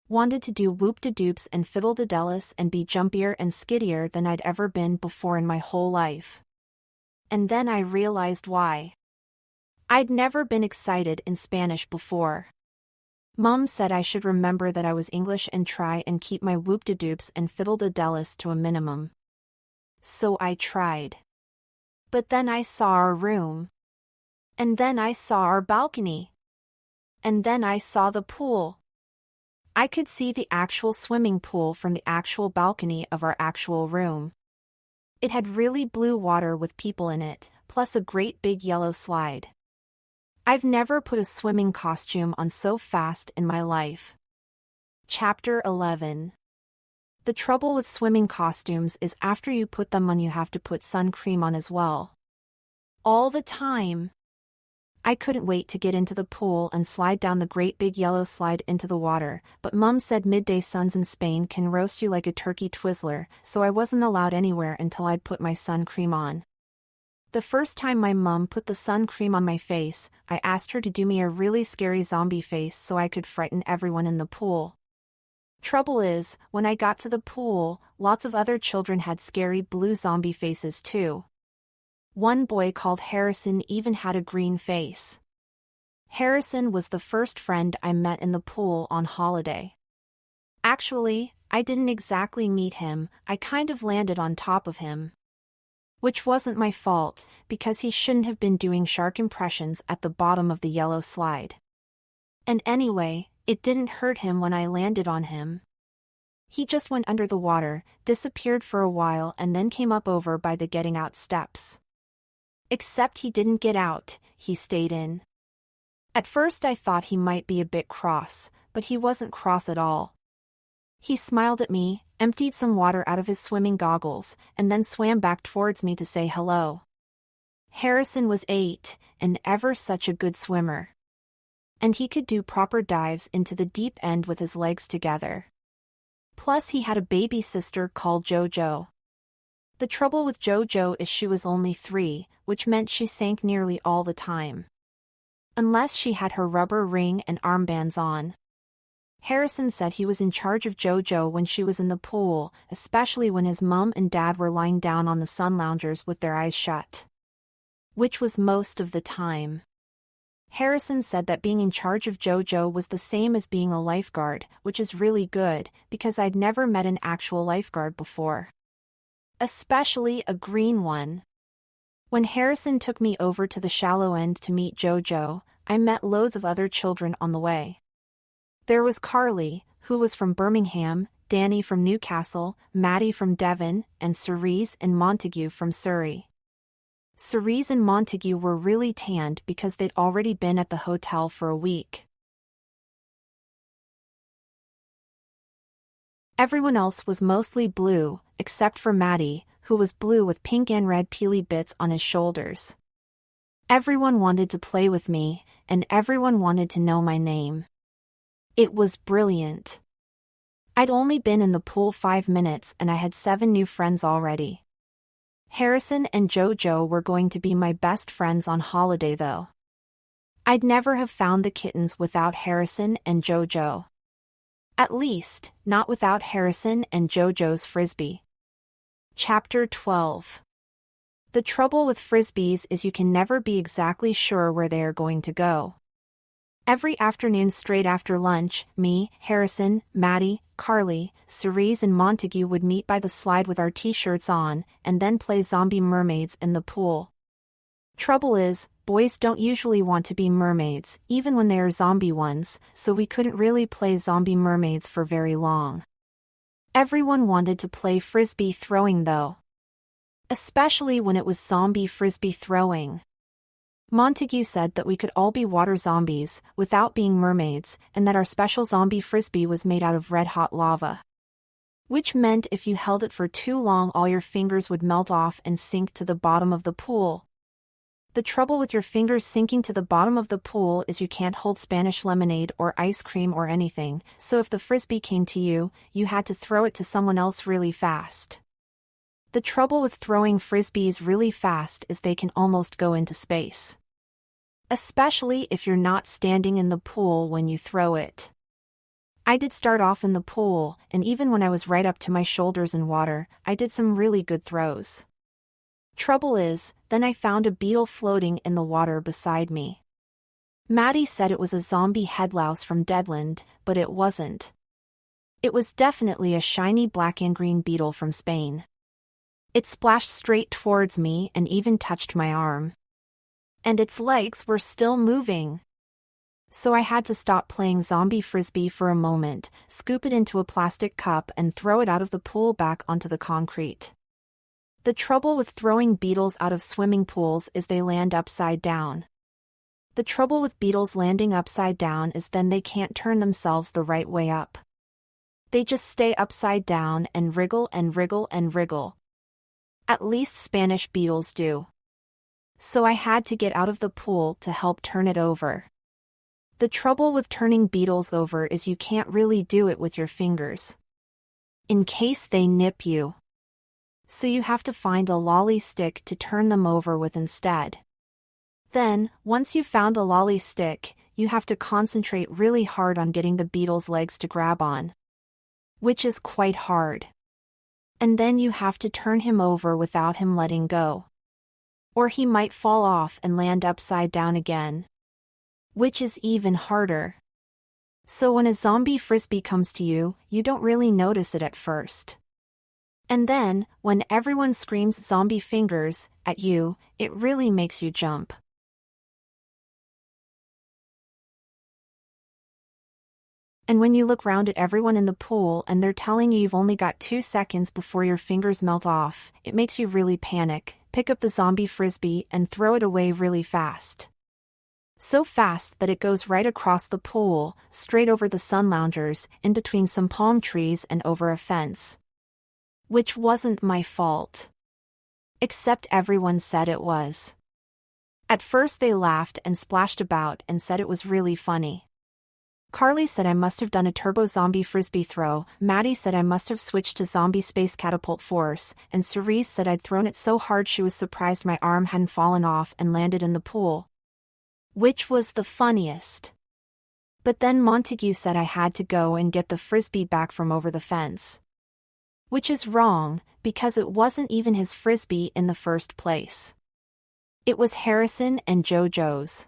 wanted to do whoop-de-doops and fiddle-de-dellis and be jumpier and skiddier than I'd ever been before in my whole life. And then I realized why. I'd never been excited in Spanish before. Mom said I should remember that I was English and try and keep my whoop-de-doops and fiddle-de-dellis to a minimum. So I tried. But then I saw our room. And then I saw our balcony. And then I saw the pool. I could see the actual swimming pool from the actual balcony of our actual room. It had really blue water with people in it, plus a great big yellow slide. I've never put a swimming costume on so fast in my life. Chapter 11. The trouble with swimming costumes is after you put them on you have to put sun cream on as well. All the time. I couldn't wait to get into the pool and slide down the great big yellow slide into the water, but Mum said midday suns in Spain can roast you like a turkey Twizzler, so I wasn't allowed anywhere until I'd put my sun cream on. The first time my mum put the sun cream on my face, I asked her to do me a really scary zombie face so I could frighten everyone in the pool. Trouble is, when I got to the pool, lots of other children had scary blue zombie faces too. One boy called Harrison even had a green face. Harrison was the first friend I met in the pool on holiday. Actually, I didn't exactly meet him, I kind of landed on top of him. Which wasn't my fault, because he shouldn't have been doing shark impressions at the bottom of the yellow slide. And anyway, it didn't hurt him when I landed on him. He just went under the water, disappeared for a while and then came up over by the getting out steps. Except he didn't get out, he stayed in. At first I thought he might be a bit cross, but he wasn't cross at all. He smiled at me, emptied some water out of his swimming goggles, and then swam back towards me to say hello. Harrison was 8, and ever such a good swimmer. And he could do proper dives into the deep end with his legs together. Plus he had a baby sister called JoJo. The trouble with JoJo is she was only 3, which meant she sank nearly all the time. Unless she had her rubber ring and armbands on. Harrison said he was in charge of JoJo when she was in the pool, especially when his mum and dad were lying down on the sun loungers with their eyes shut. Which was most of the time. Harrison said that being in charge of JoJo was the same as being a lifeguard, which is really good, because I'd never met an actual lifeguard before. Especially a green one. When Harrison took me over to the shallow end to meet JoJo, I met loads of other children on the way. There was Carly, who was from Birmingham, Danny from Newcastle, Maddie from Devon, and Cerise and Montague from Surrey. Cerise and Montague were really tanned because they'd already been at the hotel for a week. Everyone else was mostly blue, except for Maddie, who was blue with pink and red peely bits on his shoulders. Everyone wanted to play with me, and everyone wanted to know my name. It was brilliant. I'd only been in the pool 5 minutes and I had 7 new friends already. Harrison and JoJo were going to be my best friends on holiday though. I'd never have found the kittens without Harrison and JoJo. At least, not without Harrison and JoJo's frisbee. Chapter 12. The trouble with frisbees is you can never be exactly sure where they are going to go. Every afternoon straight after lunch, me, Harrison, Maddie, Carly, Cerise and Montague would meet by the slide with our t-shirts on, and then play zombie mermaids in the pool. Trouble is, boys don't usually want to be mermaids, even when they are zombie ones, so we couldn't really play zombie mermaids for very long. Everyone wanted to play frisbee throwing though. especially when it was zombie frisbee throwing. Montague said that we could all be water zombies, without being mermaids, and that our special zombie frisbee was made out of red-hot lava. Which meant if you held it for too long all your fingers would melt off and sink to the bottom of the pool. The trouble with your fingers sinking to the bottom of the pool is you can't hold Spanish lemonade or ice cream or anything, so if the frisbee came to you, you had to throw it to someone else really fast. The trouble with throwing frisbees really fast is they can almost go into space. Especially if you're not standing in the pool when you throw it. I did start off in the pool, and even when I was right up to my shoulders in water, I did some really good throws. Trouble is, then I found a beetle floating in the water beside me. Maddie said it was a zombie headlouse from Deadland, but it wasn't. It was definitely a shiny black and green beetle from Spain. It splashed straight towards me and even touched my arm. And its legs were still moving. So I had to stop playing zombie frisbee for a moment, scoop it into a plastic cup and throw it out of the pool back onto the concrete. The trouble with throwing beetles out of swimming pools is they land upside down. The trouble with beetles landing upside down is then they can't turn themselves the right way up. They just stay upside down and wriggle and wriggle and wriggle. At least Spanish beetles do. So I had to get out of the pool to help turn it over. The trouble with turning beetles over is you can't really do it with your fingers, in case they nip you. So you have to find a lolly stick to turn them over with instead. Then, once you've found a lolly stick, you have to concentrate really hard on getting the beetle's legs to grab on. Which is quite hard. And then you have to turn him over without him letting go. Or he might fall off and land upside down again. Which is even harder. So when a zombie frisbee comes to you, you don't really notice it at first. And then, when everyone screams zombie fingers at you, it really makes you jump. And when you look round at everyone in the pool and they're telling you you've only got 2 seconds before your fingers melt off, it makes you really panic, pick up the zombie frisbee and throw it away really fast. So fast that it goes right across the pool, straight over the sun loungers, in between some palm trees and over a fence. Which wasn't my fault. Except everyone said it was. At first they laughed and splashed about and said it was really funny. Carly said I must have done a turbo zombie frisbee throw, Maddie said I must have switched to zombie space catapult force, and Cerise said I'd thrown it so hard she was surprised my arm hadn't fallen off and landed in the pool. Which was the funniest. But then Montague said I had to go and get the frisbee back from over the fence. Which is wrong, because it wasn't even his frisbee in the first place. It was Harrison and JoJo's.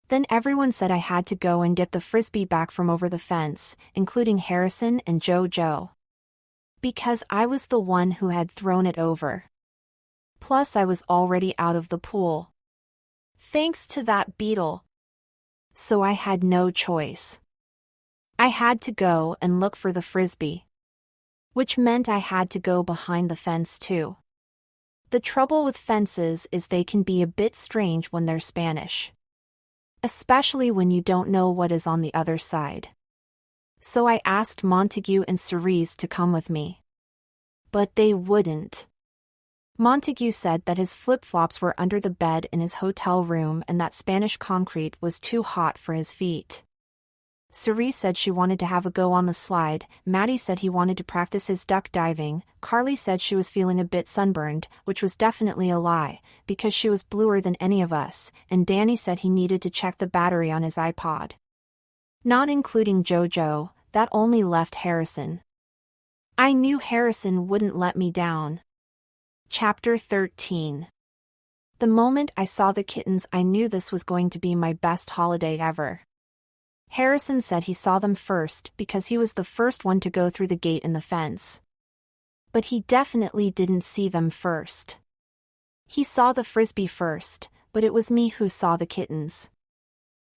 Then everyone said I had to go and get the frisbee back from over the fence, including Harrison and JoJo. Because I was the one who had thrown it over. Plus I was already out of the pool. Thanks to that beetle. So I had no choice. I had to go and look for the frisbee. Which meant I had to go behind the fence too. The trouble with fences is they can be a bit strange when they're Spanish. Especially when you don't know what is on the other side. So I asked Montague and Cerise to come with me. But they wouldn't. Montague said that his flip-flops were under the bed in his hotel room and that Spanish concrete was too hot for his feet. Cerise said she wanted to have a go on the slide, Maddie said he wanted to practice his duck diving, Carly said she was feeling a bit sunburned, which was definitely a lie, because she was bluer than any of us, and Danny said he needed to check the battery on his iPod. Not including JoJo, that only left Harrison. I knew Harrison wouldn't let me down. Chapter 13. The moment I saw the kittens I knew this was going to be my best holiday ever. Harrison said he saw them first because he was the first one to go through the gate in the fence. But he definitely didn't see them first. He saw the frisbee first, but it was me who saw the kittens.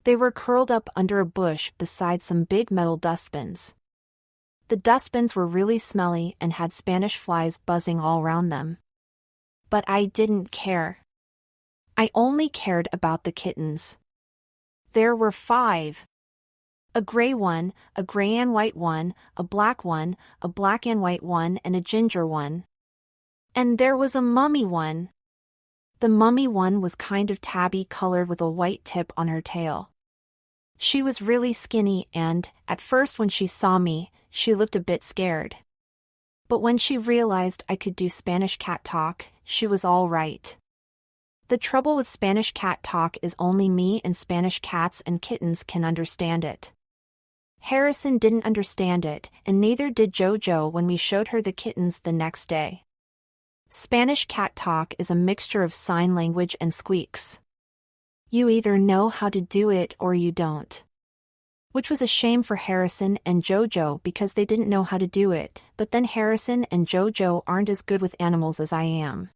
They were curled up under a bush beside some big metal dustbins. The dustbins were really smelly and had Spanish flies buzzing all around them. But I didn't care. I only cared about the kittens. There were 5. A gray one, a gray and white one, a black one, a black and white one, and a ginger one. And there was a mummy one. The mummy one was kind of tabby colored with a white tip on her tail. She was really skinny and, at first when she saw me, she looked a bit scared. But when she realized I could do Spanish cat talk, she was all right. The trouble with Spanish cat talk is only me and Spanish cats and kittens can understand it. Harrison didn't understand it, and neither did Jojo when we showed her the kittens the next day. Spanish cat talk is a mixture of sign language and squeaks. You either know how to do it or you don't. Which was a shame for Harrison and Jojo because they didn't know how to do it, but then Harrison and Jojo aren't as good with animals as I am.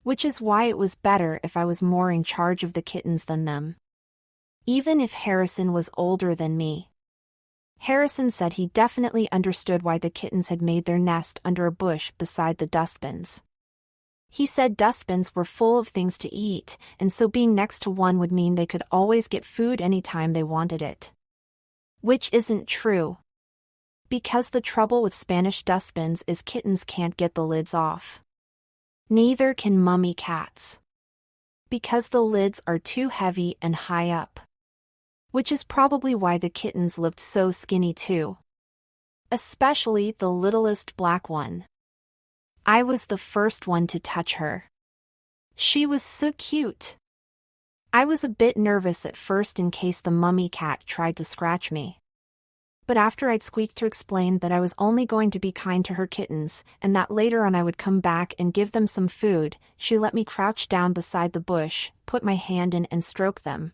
Which is why it was better if I was more in charge of the kittens than them. Even if Harrison was older than me. Harrison said he definitely understood why the kittens had made their nest under a bush beside the dustbins. He said dustbins were full of things to eat, and so being next to one would mean they could always get food anytime they wanted it. Which isn't true. Because the trouble with Spanish dustbins is kittens can't get the lids off. Neither can mummy cats. Because the lids are too heavy and high up. Which is probably why the kittens looked so skinny too. Especially the littlest black one. I was the first one to touch her. She was so cute. I was a bit nervous at first in case the mummy cat tried to scratch me. But after I'd squeaked to explain that I was only going to be kind to her kittens, and that later on I would come back and give them some food, she let me crouch down beside the bush, put my hand in and stroke them.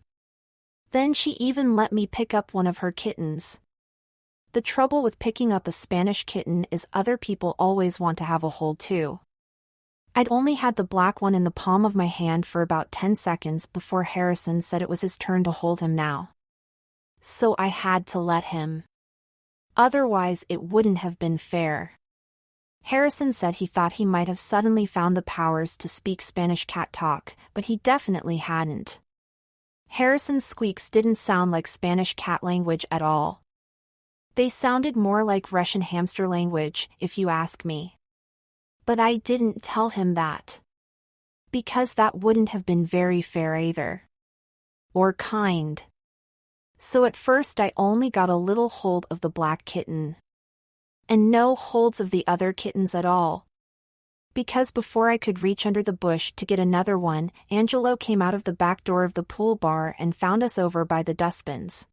Then she even let me pick up one of her kittens. The trouble with picking up a Spanish kitten is other people always want to have a hold too. I'd only had the black one in the palm of my hand for about 10 seconds before Harrison said it was his turn to hold him now. So I had to let him. Otherwise it wouldn't have been fair. Harrison said he thought he might have suddenly found the powers to speak Spanish cat talk, but he definitely hadn't. Harrison's squeaks didn't sound like Spanish cat language at all. They sounded more like Russian hamster language, if you ask me. But I didn't tell him that. Because that wouldn't have been very fair either. Or kind. So at first I only got a little hold of the black kitten. And no holds of the other kittens at all. Because before I could reach under the bush to get another one, Angelo came out of the back door of the pool bar and found us over by the dustbins.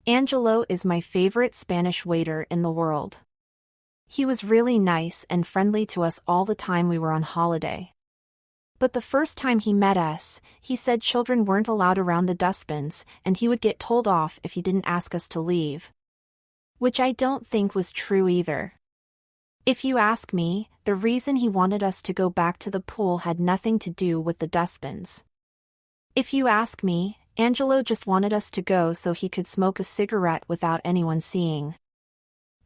Angelo is my favorite Spanish waiter in the world. He was really nice and friendly to us all the time we were on holiday. But the first time he met us, he said children weren't allowed around the dustbins, and he would get told off if he didn't ask us to leave. Which I don't think was true either. If you ask me, the reason he wanted us to go back to the pool had nothing to do with the dustbins. If you ask me, Angelo just wanted us to go so he could smoke a cigarette without anyone seeing.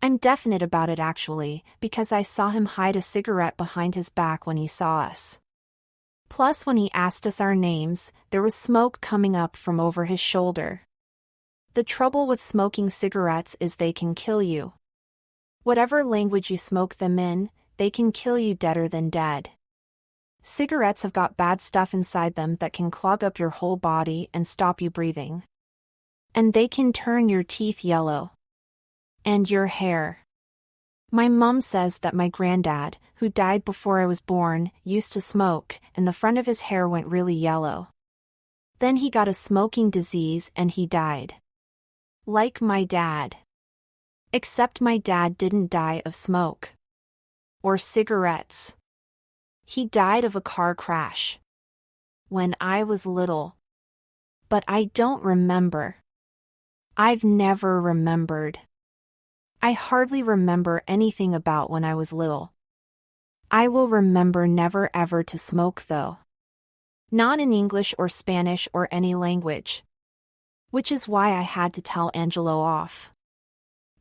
I'm definite about it actually, because I saw him hide a cigarette behind his back when he saw us. Plus when he asked us our names, there was smoke coming up from over his shoulder. The trouble with smoking cigarettes is they can kill you. Whatever language you smoke them in, they can kill you deader than dead. Cigarettes have got bad stuff inside them that can clog up your whole body and stop you breathing. And they can turn your teeth yellow. And your hair. My mom says that my granddad, who died before I was born, used to smoke, and the front of his hair went really yellow. Then he got a smoking disease and he died. Like my dad. Except my dad didn't die of smoke. Or cigarettes. He died of a car crash. When I was little. But I don't remember. I've never remembered. I hardly remember anything about when I was little. I will remember never ever to smoke though. Not in English or Spanish or any language. Which is why I had to tell Angelo off.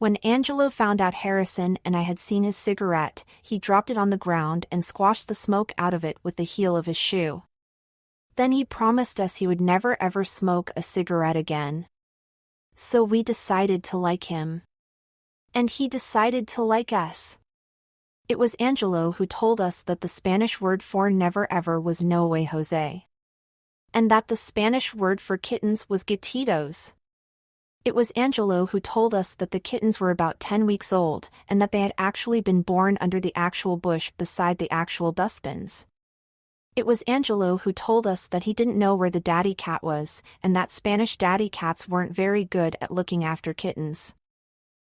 When Angelo found out Harrison and I had seen his cigarette, he dropped it on the ground and squashed the smoke out of it with the heel of his shoe. Then he promised us he would never ever smoke a cigarette again. So we decided to like him. And he decided to like us. It was Angelo who told us that the Spanish word for never ever was no way Jose. And that the Spanish word for kittens was gatitos. It was Angelo who told us that the kittens were about 10 weeks old, and that they had actually been born under the actual bush beside the actual dustbins. It was Angelo who told us that he didn't know where the daddy cat was, and that Spanish daddy cats weren't very good at looking after kittens.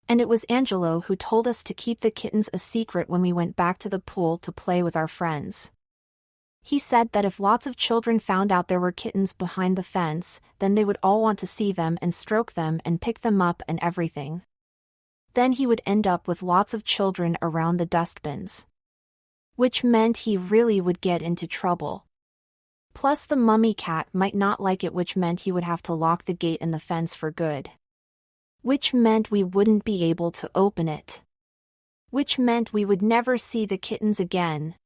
And it was Angelo who told us to keep the kittens a secret when we went back to the pool to play with our friends. He said that if lots of children found out there were kittens behind the fence, then they would all want to see them and stroke them and pick them up and everything. Then he would end up with lots of children around the dustbins. Which meant he really would get into trouble. Plus the mummy cat might not like it, which meant he would have to lock the gate and the fence for good. Which meant we wouldn't be able to open it. Which meant we would never see the kittens again.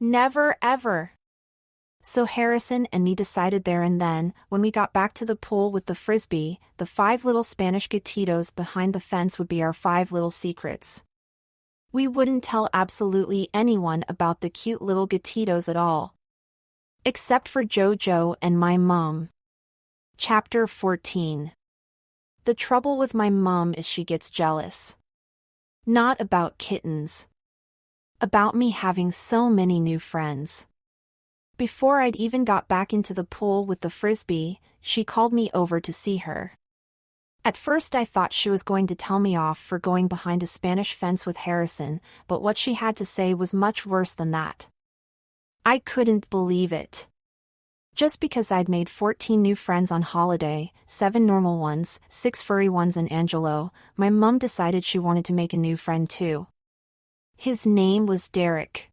Never ever. So Harrison and me decided there and then, when we got back to the pool with the frisbee, the 5 little Spanish gatitos behind the fence would be our 5 little secrets. We wouldn't tell absolutely anyone about the cute little gatitos at all. Except for Jojo and my mom. Chapter 14. The trouble with my mom is she gets jealous. Not about kittens. About me having so many new friends. Before I'd even got back into the pool with the frisbee, she called me over to see her. At first I thought she was going to tell me off for going behind a Spanish fence with Harrison, but what she had to say was much worse than that. I couldn't believe it. Just because I'd made 14 new friends on holiday, 7 normal ones, 6 furry ones and Angelo, my mom decided she wanted to make a new friend too. His name was Derek.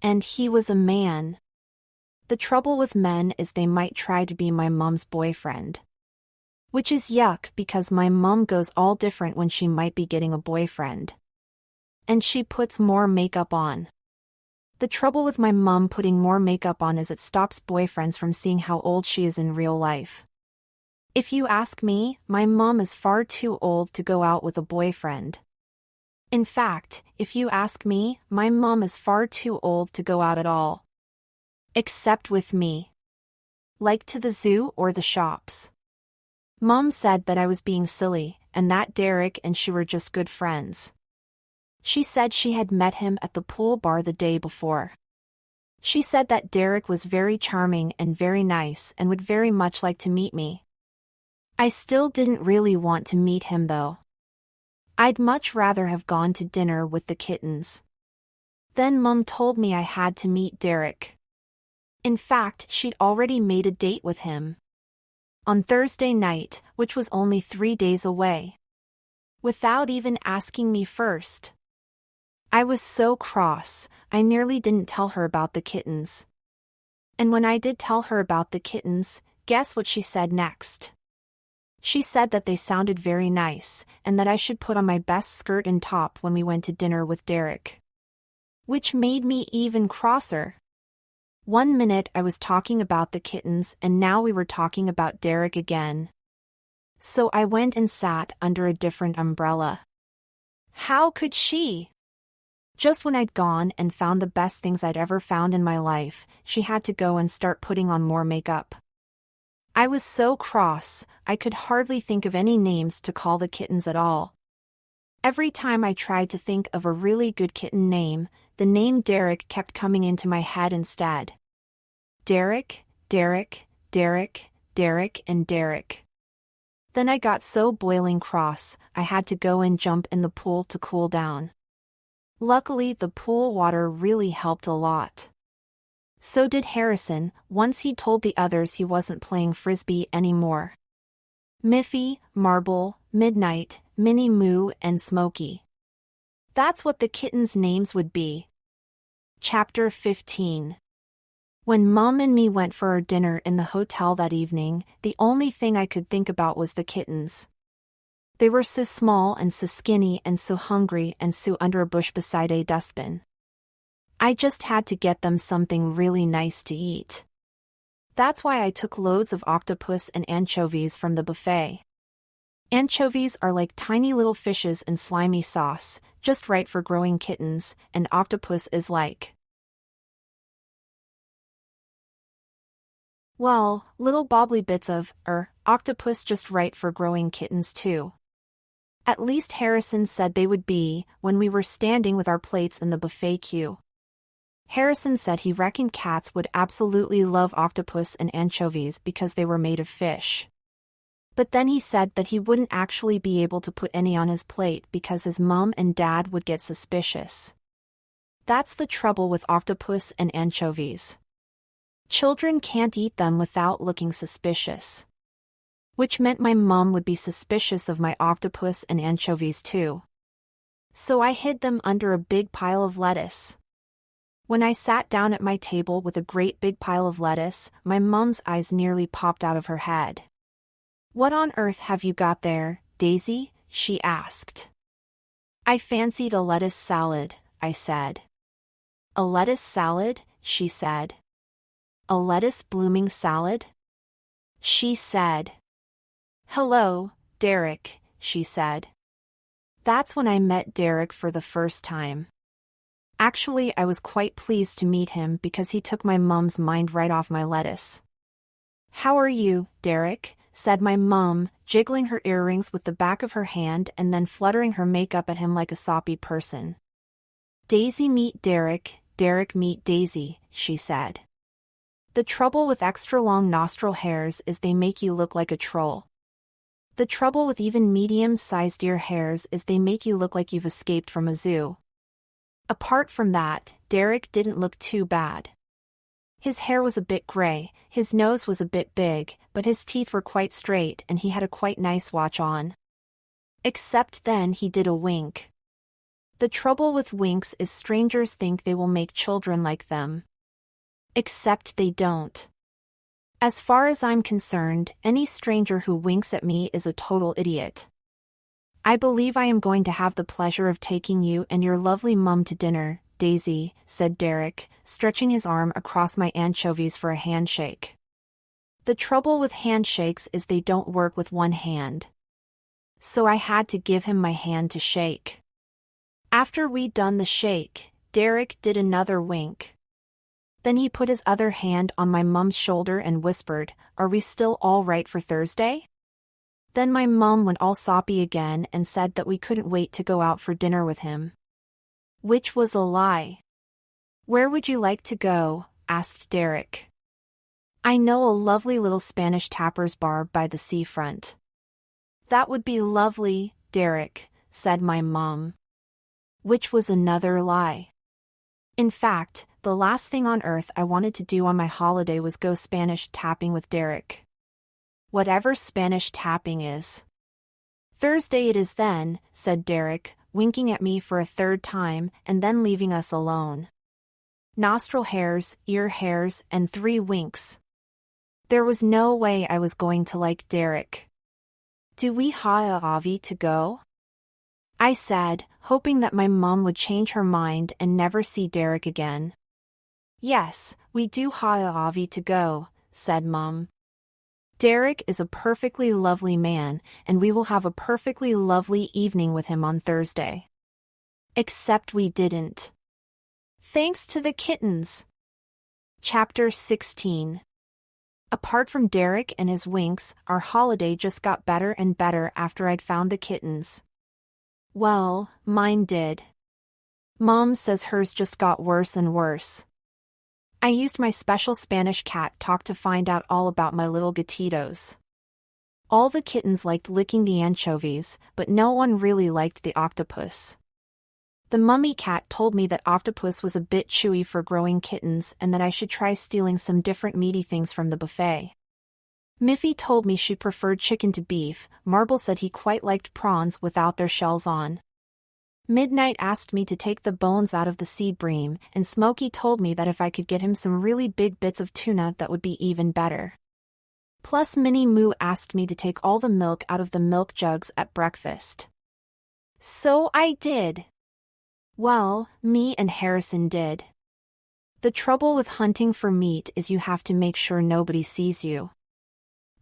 And he was a man. The trouble with men is they might try to be my mom's boyfriend. Which is yuck because my mom goes all different when she might be getting a boyfriend. And she puts more makeup on. The trouble with my mom putting more makeup on is it stops boyfriends from seeing how old she is in real life. If you ask me, my mom is far too old to go out with a boyfriend. In fact, if you ask me, my mom is far too old to go out at all. Except with me. Like to the zoo or the shops. Mom said that I was being silly, and that Derek and she were just good friends. She said she had met him at the pool bar the day before. She said that Derek was very charming and very nice and would very much like to meet me. I still didn't really want to meet him though. I'd much rather have gone to dinner with the kittens. Then Mom told me I had to meet Derek. In fact, she'd already made a date with him. On Thursday night, which was only 3 days away. Without even asking me first. I was so cross, I nearly didn't tell her about the kittens. And when I did tell her about the kittens, guess what she said next? She said that they sounded very nice, and that I should put on my best skirt and top when we went to dinner with Derek. Which made me even crosser. 1 minute I was talking about the kittens and now we were talking about Derek again. So I went and sat under a different umbrella. How could she? Just when I'd gone and found the best things I'd ever found in my life, she had to go and start putting on more makeup. I was so cross, I could hardly think of any names to call the kittens at all. Every time I tried to think of a really good kitten name, the name Derek kept coming into my head instead. Derek, Derek, Derek, Derek, and Derek. Then I got so boiling cross, I had to go and jump in the pool to cool down. Luckily, the pool water really helped a lot. So did Harrison, once he told the others he wasn't playing frisbee anymore. Miffy, Marble, Midnight, Minnie Moo, and Smokey. That's what the kittens' names would be. Chapter 15. When Mom and me went for our dinner in the hotel that evening, the only thing I could think about was the kittens. They were so small and so skinny and so hungry and so under a bush beside a dustbin. I just had to get them something really nice to eat. That's why I took loads of octopus and anchovies from the buffet. Anchovies are like tiny little fishes in slimy sauce, just right for growing kittens, and octopus is like, well, little bobbly bits of, octopus just right for growing kittens too. At least Harrison said they would be, when we were standing with our plates in the buffet queue. Harrison said he reckoned cats would absolutely love octopus and anchovies because they were made of fish. But then he said that he wouldn't actually be able to put any on his plate because his mom and dad would get suspicious. That's the trouble with octopus and anchovies. Children can't eat them without looking suspicious. Which meant my mom would be suspicious of my octopus and anchovies too. So I hid them under a big pile of lettuce. When I sat down at my table with a great big pile of lettuce, my mom's eyes nearly popped out of her head. "What on earth have you got there, Daisy?" she asked. "I fancied a lettuce salad," I said. "A lettuce salad?" she said. "A lettuce blooming salad?" she said. "Hello, Derek," she said. That's when I met Derek for the first time. Actually, I was quite pleased to meet him because he took my mom's mind right off my lettuce. "How are you, Derek?" said my mom, jiggling her earrings with the back of her hand and then fluttering her makeup at him like a soppy person. "Daisy meet Derek, Derek meet Daisy," she said. The trouble with extra long nostril hairs is they make you look like a troll. The trouble with even medium-sized ear hairs is they make you look like you've escaped from a zoo. Apart from that, Derek didn't look too bad. His hair was a bit gray, his nose was a bit big, but his teeth were quite straight and he had a quite nice watch on. Except then he did a wink. The trouble with winks is strangers think they will make children like them. Except they don't. As far as I'm concerned, any stranger who winks at me is a total idiot. "I believe I am going to have the pleasure of taking you and your lovely mum to dinner, Daisy," said Derek, stretching his arm across my anchovies for a handshake. The trouble with handshakes is they don't work with one hand. So I had to give him my hand to shake. After we'd done the shake, Derek did another wink. Then he put his other hand on my mum's shoulder and whispered, "Are we still all right for Thursday?" Then my mum went all soppy again and said that we couldn't wait to go out for dinner with him. Which was a lie. "Where would you like to go?" asked Derek. "I know a lovely little Spanish tappers bar by the seafront." "That would be lovely, Derek," said my mum. Which was another lie. In fact, the last thing on earth I wanted to do on my holiday was go Spanish tapping with Derek. Whatever Spanish tapping is. "Thursday it is then," said Derek, winking at me for a third time and then leaving us alone. Nostril hairs, ear hairs, and 3 winks. There was no way I was going to like Derek. "Do we ha avi to go?" I said, hoping that my mum would change her mind and never see Derek again. "Yes, we do ha avi to go," said Mum. "Derek is a perfectly lovely man, and we will have a perfectly lovely evening with him on Thursday." Except we didn't. Thanks to the kittens. Chapter 16. Apart from Derek and his winks, our holiday just got better and better after I'd found the kittens. Well, mine did. Mom says hers just got worse and worse. I used my special Spanish cat talk to find out all about my little gatitos. All the kittens liked licking the anchovies, but no one really liked the octopus. The mummy cat told me that octopus was a bit chewy for growing kittens and that I should try stealing some different meaty things from the buffet. Miffy told me she preferred chicken to beef. Marble said he quite liked prawns without their shells on. Midnight asked me to take the bones out of the sea bream, and Smokey told me that if I could get him some really big bits of tuna that would be even better. Plus Minnie Moo asked me to take all the milk out of the milk jugs at breakfast. So I did. Well, me and Harrison did. The trouble with hunting for meat is you have to make sure nobody sees you.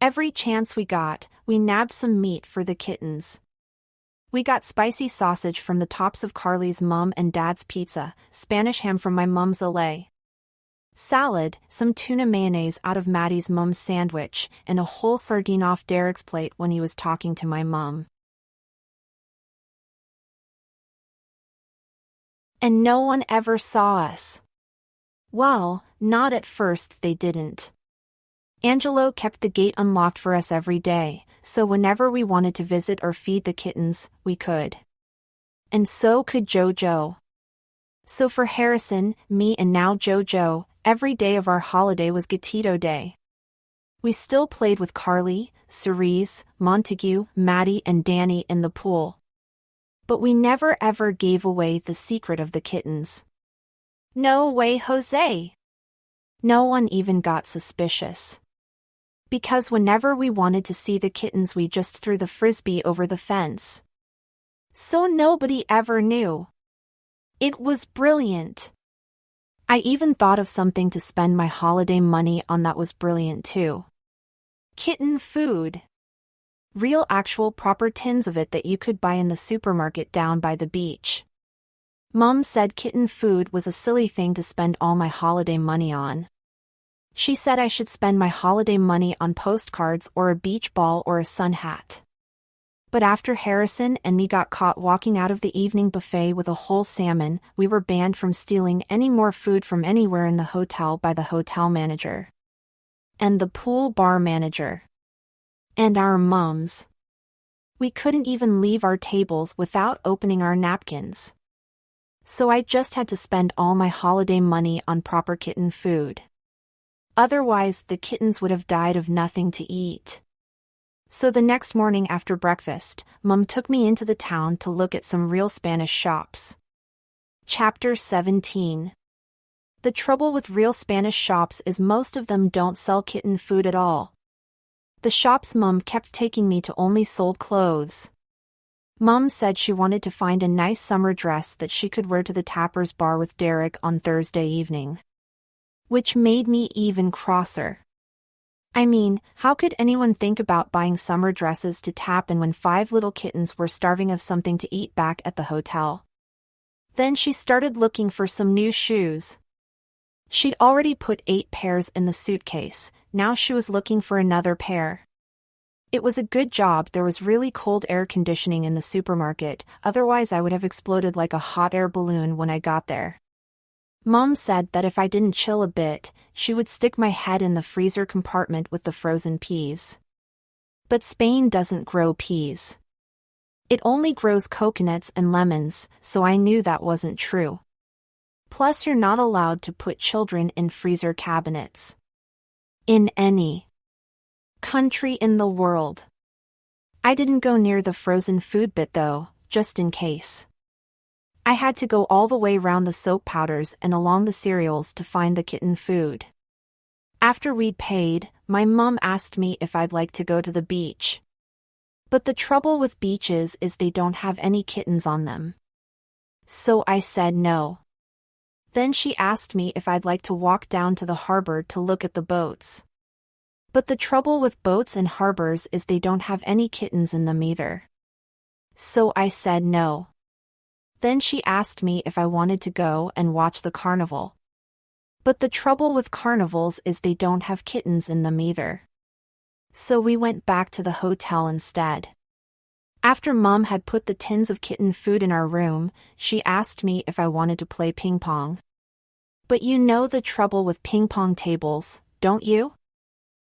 Every chance we got, we nabbed some meat for the kittens. We got spicy sausage from the tops of Carly's mom and dad's pizza, Spanish ham from my mom's Olay, salad, some tuna mayonnaise out of Maddie's mom's sandwich, and a whole sardine off Derek's plate when he was talking to my mom. And no one ever saw us. Well, not at first they didn't. Angelo kept the gate unlocked for us every day, so whenever we wanted to visit or feed the kittens, we could. And so could Jojo. So for Harrison, me and now Jojo, every day of our holiday was Gatito Day. We still played with Carly, Cerise, Montague, Maddie and Danny in the pool. But we never ever gave away the secret of the kittens. No way, Jose! No one even got suspicious. Because whenever we wanted to see the kittens we just threw the frisbee over the fence. So nobody ever knew. It was brilliant. I even thought of something to spend my holiday money on that was brilliant too. Kitten food. Real actual proper tins of it that you could buy in the supermarket down by the beach. Mom said kitten food was a silly thing to spend all my holiday money on. She said I should spend my holiday money on postcards or a beach ball or a sun hat. But after Harrison and me got caught walking out of the evening buffet with a whole salmon, we were banned from stealing any more food from anywhere in the hotel by the hotel manager. And the pool bar manager. And our mums. We couldn't even leave our tables without opening our napkins. So I just had to spend all my holiday money on proper kitten food. Otherwise, the kittens would have died of nothing to eat. So the next morning after breakfast, Mom took me into the town to look at some real Spanish shops. Chapter 17. The trouble with real Spanish shops is most of them don't sell kitten food at all. The shops Mom kept taking me to only sold clothes. Mom said she wanted to find a nice summer dress that she could wear to the Tappers bar with Derek on Thursday evening. Which made me even crosser. I mean, how could anyone think about buying summer dresses to tap in when 5 little kittens were starving of something to eat back at the hotel? Then she started looking for some new shoes. She'd already put 8 pairs in the suitcase, now she was looking for another pair. It was a good job there was really cold air conditioning in the supermarket, otherwise I would have exploded like a hot air balloon when I got there. Mom said that if I didn't chill a bit, she would stick my head in the freezer compartment with the frozen peas. But Spain doesn't grow peas. It only grows coconuts and lemons, so I knew that wasn't true. Plus you're not allowed to put children in freezer cabinets. In any country in the world. I didn't go near the frozen food bit though, just in case. I had to go all the way round the soap powders and along the cereals to find the kitten food. After we'd paid, my mom asked me if I'd like to go to the beach. But the trouble with beaches is they don't have any kittens on them. So I said no. Then she asked me if I'd like to walk down to the harbor to look at the boats. But the trouble with boats and harbors is they don't have any kittens in them either. So I said no. Then she asked me if I wanted to go and watch the carnival. But the trouble with carnivals is they don't have kittens in them either. So we went back to the hotel instead. After Mom had put the tins of kitten food in our room, she asked me if I wanted to play ping pong. But you know the trouble with ping pong tables, don't you?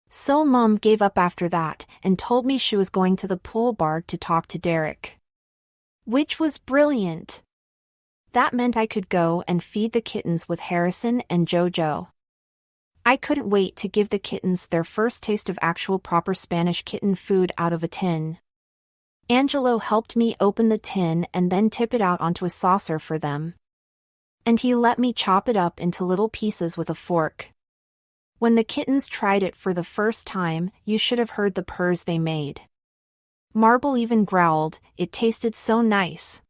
So Mom gave up after that and told me she was going to the pool bar to talk to Derek. Which was brilliant. That meant I could go and feed the kittens with Harrison and Jojo. I couldn't wait to give the kittens their first taste of actual proper Spanish kitten food out of a tin. Angelo helped me open the tin and then tip it out onto a saucer for them. And he let me chop it up into little pieces with a fork. When the kittens tried it for the first time, you should have heard the purrs they made. Marble even growled, it tasted so nice.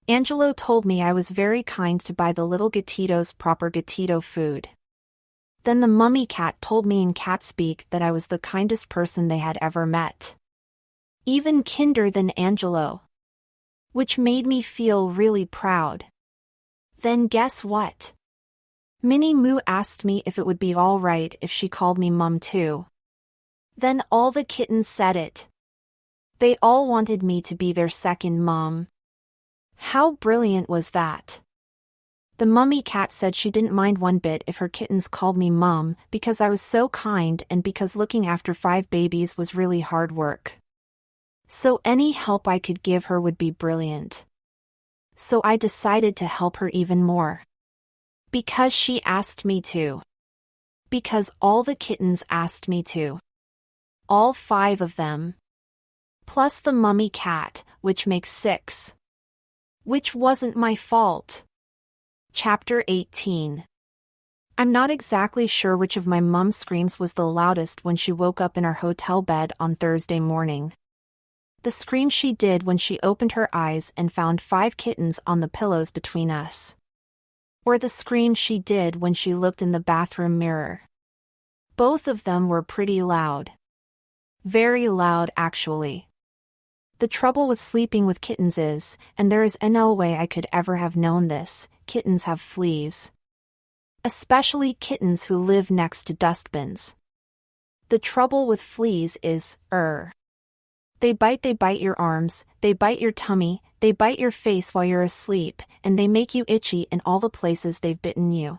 Angelo told me I was very kind to buy the little gattitos proper gattito food. Then the mummy cat told me in cat speak that I was the kindest person they had ever met. Even kinder than Angelo. Which made me feel really proud. Then guess what? Minnie Moo asked me if it would be all right if she called me Mum too. Then all the kittens said it. They all wanted me to be their second mom. How brilliant was that? The mummy cat said she didn't mind one bit if her kittens called me Mum because I was so kind and because looking after 5 babies was really hard work. So any help I could give her would be brilliant. So I decided to help her even more. Because she asked me to. Because all the kittens asked me to. All 5 of them. Plus the mummy cat, which makes 6. Which wasn't my fault. Chapter 18. I'm not exactly sure which of my mom's screams was the loudest when she woke up in our hotel bed on Thursday morning. The scream she did when she opened her eyes and found 5 kittens on the pillows between us. Or the scream she did when she looked in the bathroom mirror. Both of them were pretty loud. Very loud actually. The trouble with sleeping with kittens is, and there is no way I could ever have known this, kittens have fleas. Especially kittens who live next to dustbins. The trouble with fleas is, They bite your arms, they bite your tummy, they bite your face while you're asleep, and they make you itchy in all the places they've bitten you.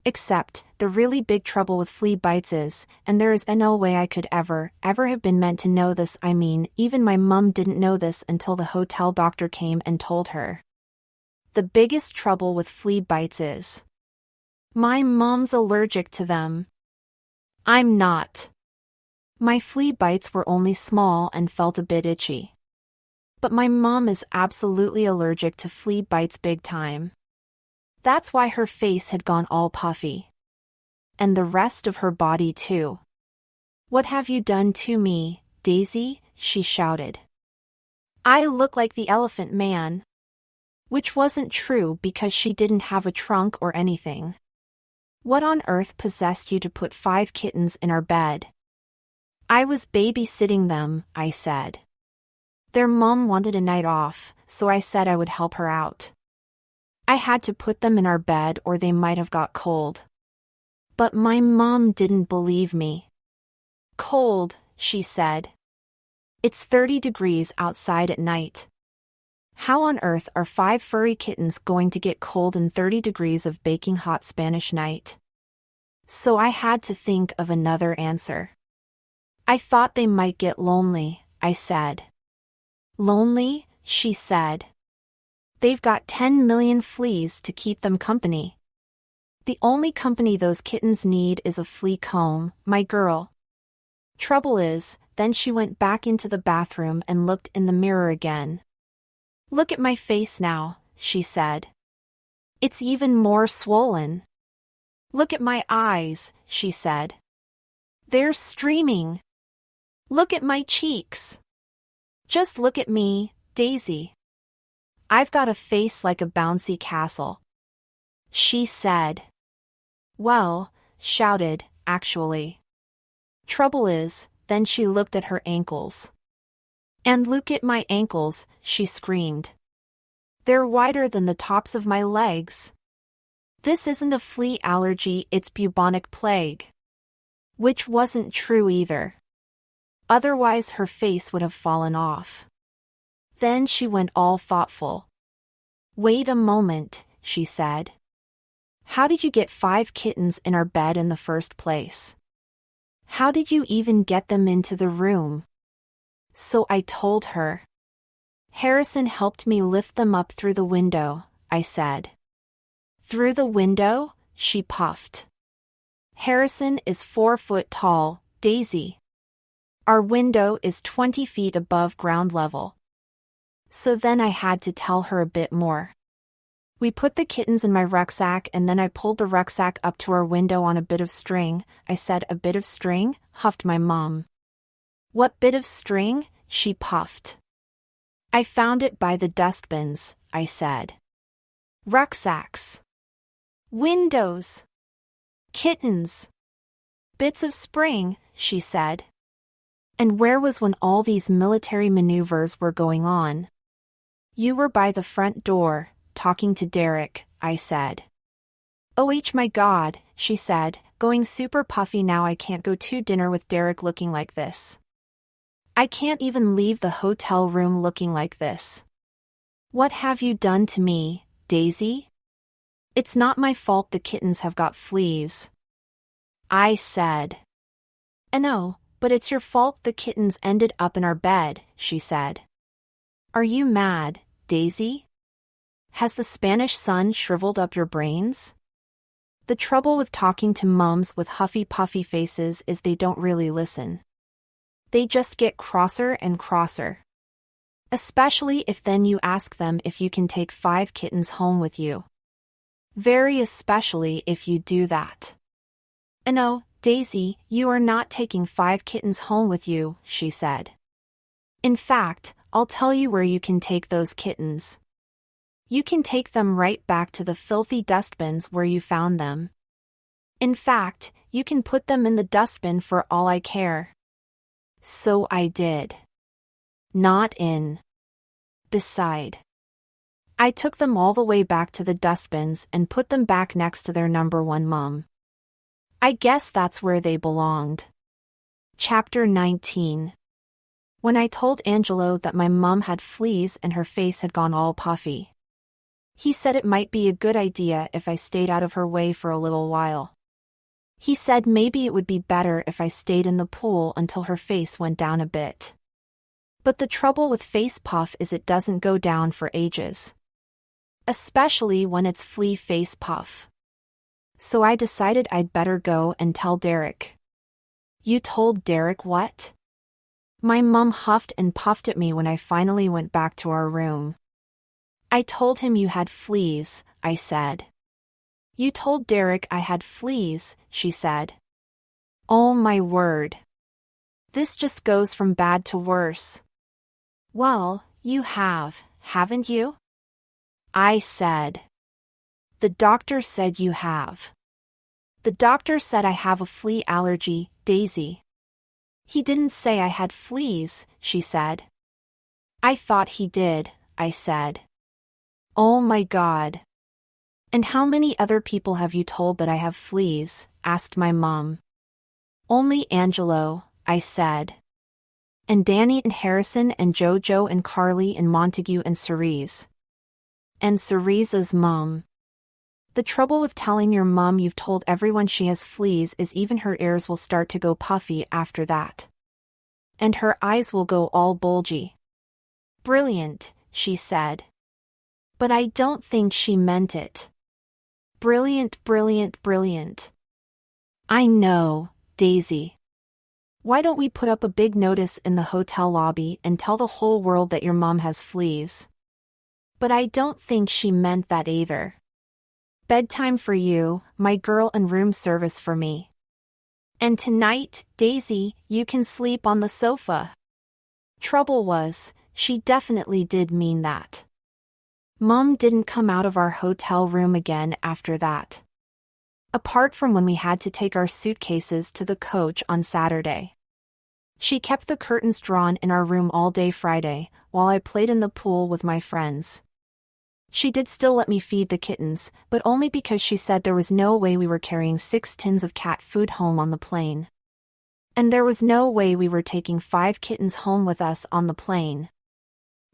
Except, the really big trouble with flea bites is, and there is no way I could ever have been meant to know this. I mean, even my mum didn't know this until the hotel doctor came and told her. The biggest trouble with flea bites is, my mom's allergic to them. I'm not. My flea bites were only small and felt a bit itchy. But my mom is absolutely allergic to flea bites big time. That's why her face had gone all puffy. And the rest of her body too. What have you done to me, Daisy? She shouted. I look like the Elephant Man. Which wasn't true because she didn't have a trunk or anything. What on earth possessed you to put 5 kittens in our bed? I was babysitting them, I said. Their mom wanted a night off, so I said I would help her out. I had to put them in our bed or they might have got cold. But my mom didn't believe me. Cold, she said. It's 30 degrees outside at night. How on earth are 5 furry kittens going to get cold in 30 degrees of baking hot Spanish night? So I had to think of another answer. I thought they might get lonely, I said. Lonely, she said. They've got 10 million fleas to keep them company. The only company those kittens need is a flea comb, my girl. Trouble is, then she went back into the bathroom and looked in the mirror again. Look at my face now, she said. It's even more swollen. Look at my eyes, she said. They're streaming. Look at my cheeks. Just look at me, Daisy. I've got a face like a bouncy castle. She said. Well, shouted, actually. Trouble is, then she looked at her ankles. And look at my ankles, she screamed. They're wider than the tops of my legs. This isn't a flea allergy, it's bubonic plague. Which wasn't true either. Otherwise her face would have fallen off. Then she went all thoughtful. Wait a moment, she said. How did you get 5 kittens in our bed in the first place? How did you even get them into the room? So I told her. Harrison helped me lift them up through the window, I said. Through the window? She puffed. Harrison is 4 foot tall, Daisy. Our window is 20 feet above ground level. So then I had to tell her a bit more. We put the kittens in my rucksack and then I pulled the rucksack up to our window on a bit of string. I said, "A bit of string?" huffed my mom. "What bit of string?" she puffed. "I found it by the dustbins," I said. Rucksacks. Windows. Kittens. Bits of spring, she said. And where was when all these military maneuvers were going on? You were by the front door, talking to Derek, I said. "Oh my God," she said, going super puffy. "Now I can't go to dinner with Derek looking like this. I can't even leave the hotel room looking like this. What have you done to me, Daisy? It's not my fault the kittens have got fleas." I said. "I know, but it's your fault the kittens ended up in our bed," she said. "Are you mad, Daisy? Has the Spanish sun shriveled up your brains?" The trouble with talking to mums with huffy puffy faces is they don't really listen. They just get crosser and crosser. Especially if then you ask them if you can take 5 kittens home with you. Very especially if you do that. "No, Daisy, you are not taking 5 kittens home with you," she said. "In fact, I'll tell you where you can take those kittens. You can take them right back to the filthy dustbins where you found them. In fact, you can put them in the dustbin for all I care." So I did. Not in. Beside. I took them all the way back to the dustbins and put them back next to their number 1 mom. I guess that's where they belonged. Chapter 19. When I told Angelo that my mom had fleas and her face had gone all puffy. He said it might be a good idea if I stayed out of her way for a little while. He said maybe it would be better if I stayed in the pool until her face went down a bit. But the trouble with face puff is it doesn't go down for ages. Especially when it's flea face puff. So I decided I'd better go and tell Derek. "You told Derek what?" My mom huffed and puffed at me when I finally went back to our room. "I told him you had fleas," I said. "You told Derek I had fleas," she said. Oh my word. This just goes from bad to worse. "Well, you have, haven't you?" I said. "The doctor said you have." "The doctor said I have a flea allergy, Daisy." "He didn't say I had fleas," she said. "I thought he did," I said. Oh my God. "And how many other people have you told that I have fleas?" asked my mom. "Only Angelo," I said. "And Danny and Harrison and Jojo and Carly and Montague and Cerise." And Cerise's mom. The trouble with telling your mom you've told everyone she has fleas is even her ears will start to go puffy after that. And her eyes will go all bulgy. "Brilliant," she said. But I don't think she meant it. Brilliant, brilliant, brilliant. I know, Daisy. Why don't we put up a big notice in the hotel lobby and tell the whole world that your mom has fleas? But I don't think she meant that either. Bedtime for you, my girl, and room service for me. And tonight, Daisy, you can sleep on the sofa. Trouble was, she definitely did mean that. Mom didn't come out of our hotel room again after that. Apart from when we had to take our suitcases to the coach on Saturday. She kept the curtains drawn in our room all day Friday, while I played in the pool with my friends. She did still let me feed the kittens, but only because she said there was no way we were carrying 6 tins of cat food home on the plane. And there was no way we were taking 5 kittens home with us on the plane.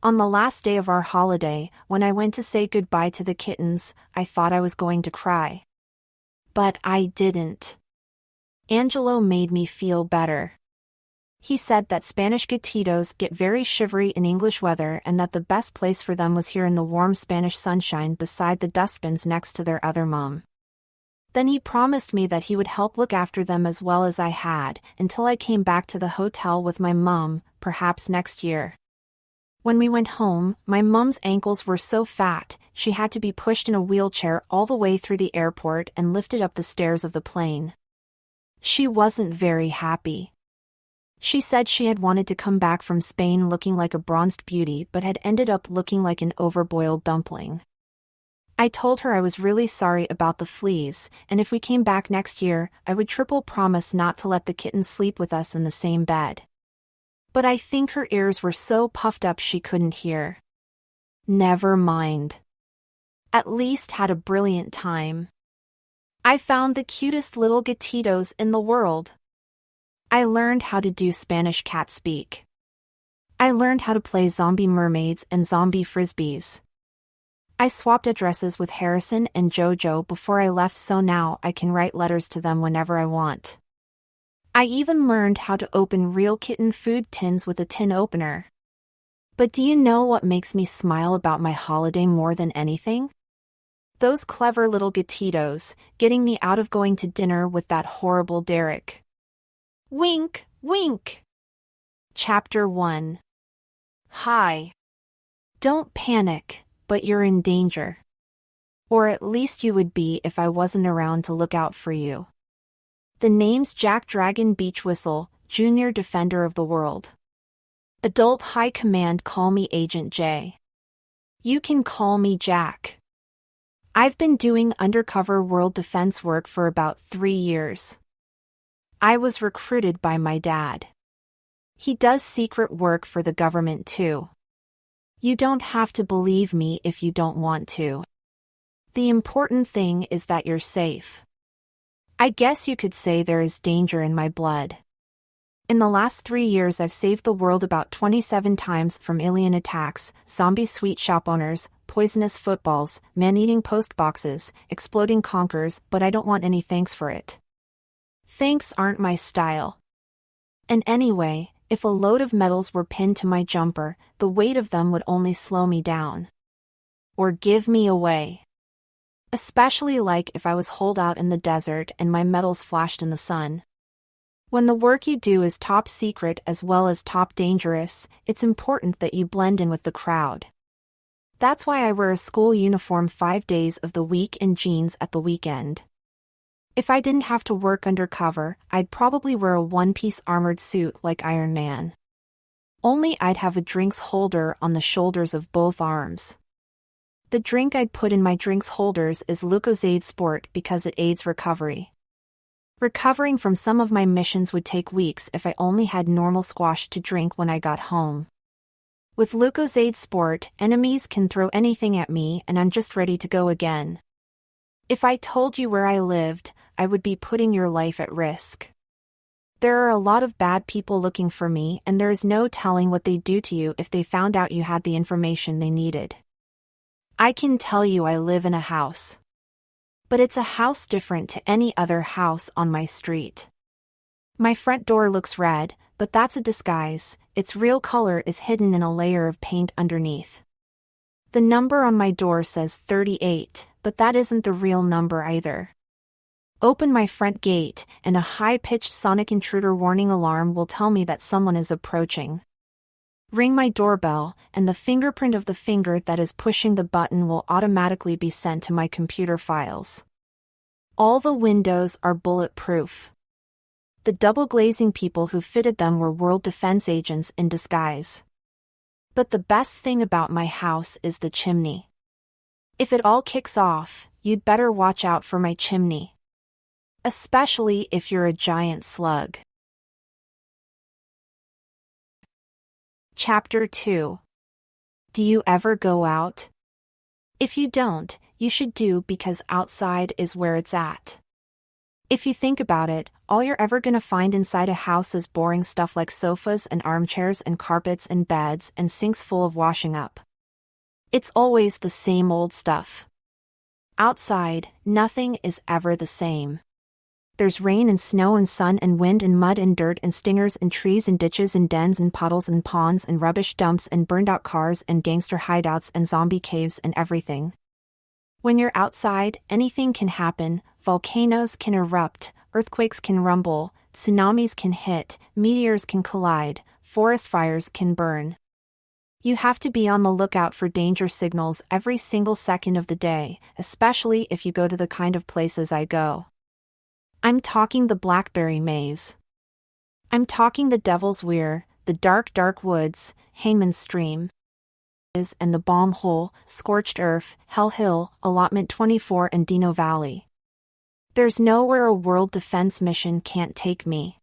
On the last day of our holiday, when I went to say goodbye to the kittens, I thought I was going to cry. But I didn't. Angelo made me feel better. He said that Spanish gatitos get very shivery in English weather and that the best place for them was here in the warm Spanish sunshine beside the dustbins next to their other mom. Then he promised me that he would help look after them as well as I had, until I came back to the hotel with my mom, perhaps next year. When we went home, my mom's ankles were so fat, she had to be pushed in a wheelchair all the way through the airport and lifted up the stairs of the plane. She wasn't very happy. She said she had wanted to come back from Spain looking like a bronzed beauty but had ended up looking like an overboiled dumpling. I told her I was really sorry about the fleas, and if we came back next year, I would triple promise not to let the kittens sleep with us in the same bed. But I think her ears were so puffed up she couldn't hear. Never mind. At least had a brilliant time. I found the cutest little gatitos in the world. I learned how to do Spanish cat speak. I learned how to play zombie mermaids and zombie frisbees. I swapped addresses with Harrison and Jojo before I left, so now I can write letters to them whenever I want. I even learned how to open real kitten food tins with a tin opener. But do you know what makes me smile about my holiday more than anything? Those clever little gatitos, getting me out of going to dinner with that horrible Derek. Wink, wink. Chapter 1. Hi. Don't panic, but you're in danger. Or at least you would be if I wasn't around to look out for you. The name's Jack Dragon Beach Whistle, Junior Defender of the World. Adult High Command call me Agent J. You can call me Jack. I've been doing undercover world defense work for about 3 years. I was recruited by my dad. He does secret work for the government too. You don't have to believe me if you don't want to. The important thing is that you're safe. I guess you could say there is danger in my blood. In the last 3 years I've saved the world about 27 times from alien attacks, zombie sweet shop owners, poisonous footballs, man-eating post boxes, exploding conkers, but I don't want any thanks for it. Thanks aren't my style. And anyway, if a load of medals were pinned to my jumper, the weight of them would only slow me down. Or give me away. Especially like if I was holed out in the desert and my medals flashed in the sun. When the work you do is top secret as well as top dangerous, it's important that you blend in with the crowd. That's why I wear a school uniform 5 days of the week and jeans at the weekend. If I didn't have to work undercover, I'd probably wear a one-piece armored suit like Iron Man. Only I'd have a drinks holder on the shoulders of both arms. The drink I'd put in my drinks holders is Lucozade Sport because it aids recovery. Recovering from some of my missions would take weeks if I only had normal squash to drink when I got home. With Lucozade Sport, enemies can throw anything at me and I'm just ready to go again. If I told you where I lived, I would be putting your life at risk. There are a lot of bad people looking for me and there is no telling what they'd do to you if they found out you had the information they needed. I can tell you I live in a house. But it's a house different to any other house on my street. My front door looks red, but that's a disguise, its real color is hidden in a layer of paint underneath. The number on my door says 38, but that isn't the real number either. Open my front gate, and a high-pitched sonic intruder warning alarm will tell me that someone is approaching. Ring my doorbell, and the fingerprint of the finger that is pushing the button will automatically be sent to my computer files. All the windows are bulletproof. The double-glazing people who fitted them were world defense agents in disguise. But the best thing about my house is the chimney. If it all kicks off, you'd better watch out for my chimney. Especially if you're a giant slug. Chapter 2. Do you ever go out? If you don't, you should do because outside is where it's at. If you think about it, all you're ever gonna find inside a house is boring stuff like sofas and armchairs and carpets and beds and sinks full of washing up. It's always the same old stuff. Outside, nothing is ever the same. There's rain and snow and sun and wind and mud and dirt and stingers and trees and ditches and dens and puddles and ponds and rubbish dumps and burned out cars and gangster hideouts and zombie caves and everything. When you're outside, anything can happen, volcanoes can erupt, earthquakes can rumble, tsunamis can hit, meteors can collide, forest fires can burn. You have to be on the lookout for danger signals every single second of the day, especially if you go to the kind of places I go. I'm talking the Blackberry Maze. I'm talking the Devil's Weir, the dark woods, Hayman's Stream, and the Bomb Hole, Scorched Earth, Hell Hill, Allotment 24 and Dino Valley. There's nowhere a world defense mission can't take me.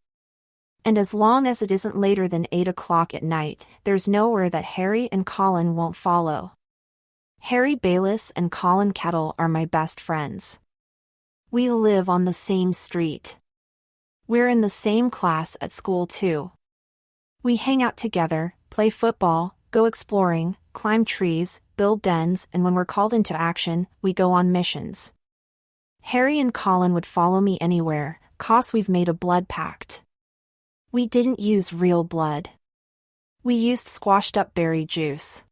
And as long as it isn't later than 8 o'clock at night, there's nowhere that Harry and Colin won't follow. Harry Bayliss and Colin Kettle are my best friends. We live on the same street. We're in the same class at school too. We hang out together, play football, go exploring, climb trees, build dens, and when we're called into action, we go on missions. Harry and Colin would follow me anywhere, 'cause we've made a blood pact. We didn't use real blood. We used squashed up berry juice.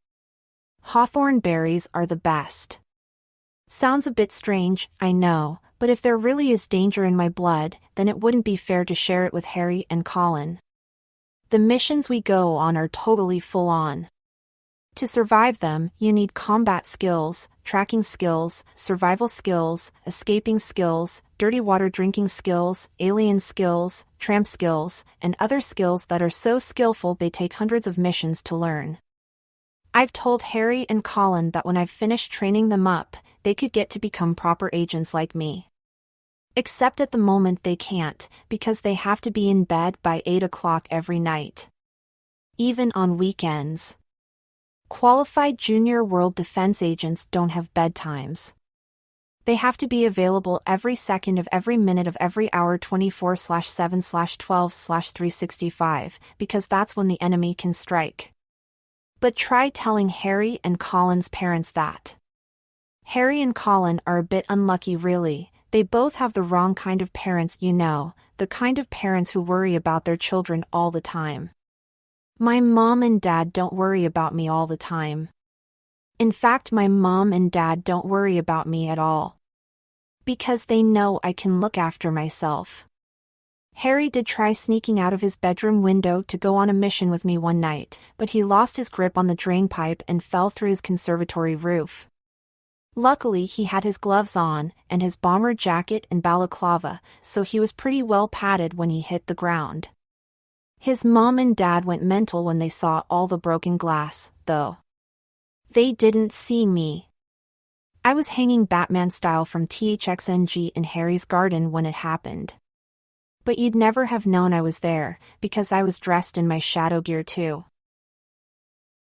Hawthorn berries are the best. Sounds a bit strange, I know, but if there really is danger in my blood, then it wouldn't be fair to share it with Harry and Colin. The missions we go on are totally full on. To survive them, you need combat skills, tracking skills, survival skills, escaping skills, dirty water drinking skills, alien skills, tramp skills, and other skills that are so skillful they take hundreds of missions to learn. I've told Harry and Colin that when I've finished training them up, they could get to become proper agents like me. Except at the moment they can't, because they have to be in bed by 8 o'clock every night. Even on weekends. Qualified junior world defense agents don't have bedtimes. They have to be available every second of every minute of every hour 24/7/12/365, because that's when the enemy can strike. But try telling Harry and Colin's parents that. Harry and Colin are a bit unlucky really. They both have the wrong kind of parents, you know, the kind of parents who worry about their children all the time. My mom and dad don't worry about me all the time. In fact, my mom and dad don't worry about me at all. Because they know I can look after myself. Harry did try sneaking out of his bedroom window to go on a mission with me one night, but he lost his grip on the drain pipe and fell through his conservatory roof. Luckily he had his gloves on, and his bomber jacket and balaclava, so he was pretty well padded when he hit the ground. His mom and dad went mental when they saw all the broken glass, though. They didn't see me. I was hanging Batman style from THXNG in Harry's garden when it happened. But you'd never have known I was there, because I was dressed in my shadow gear too.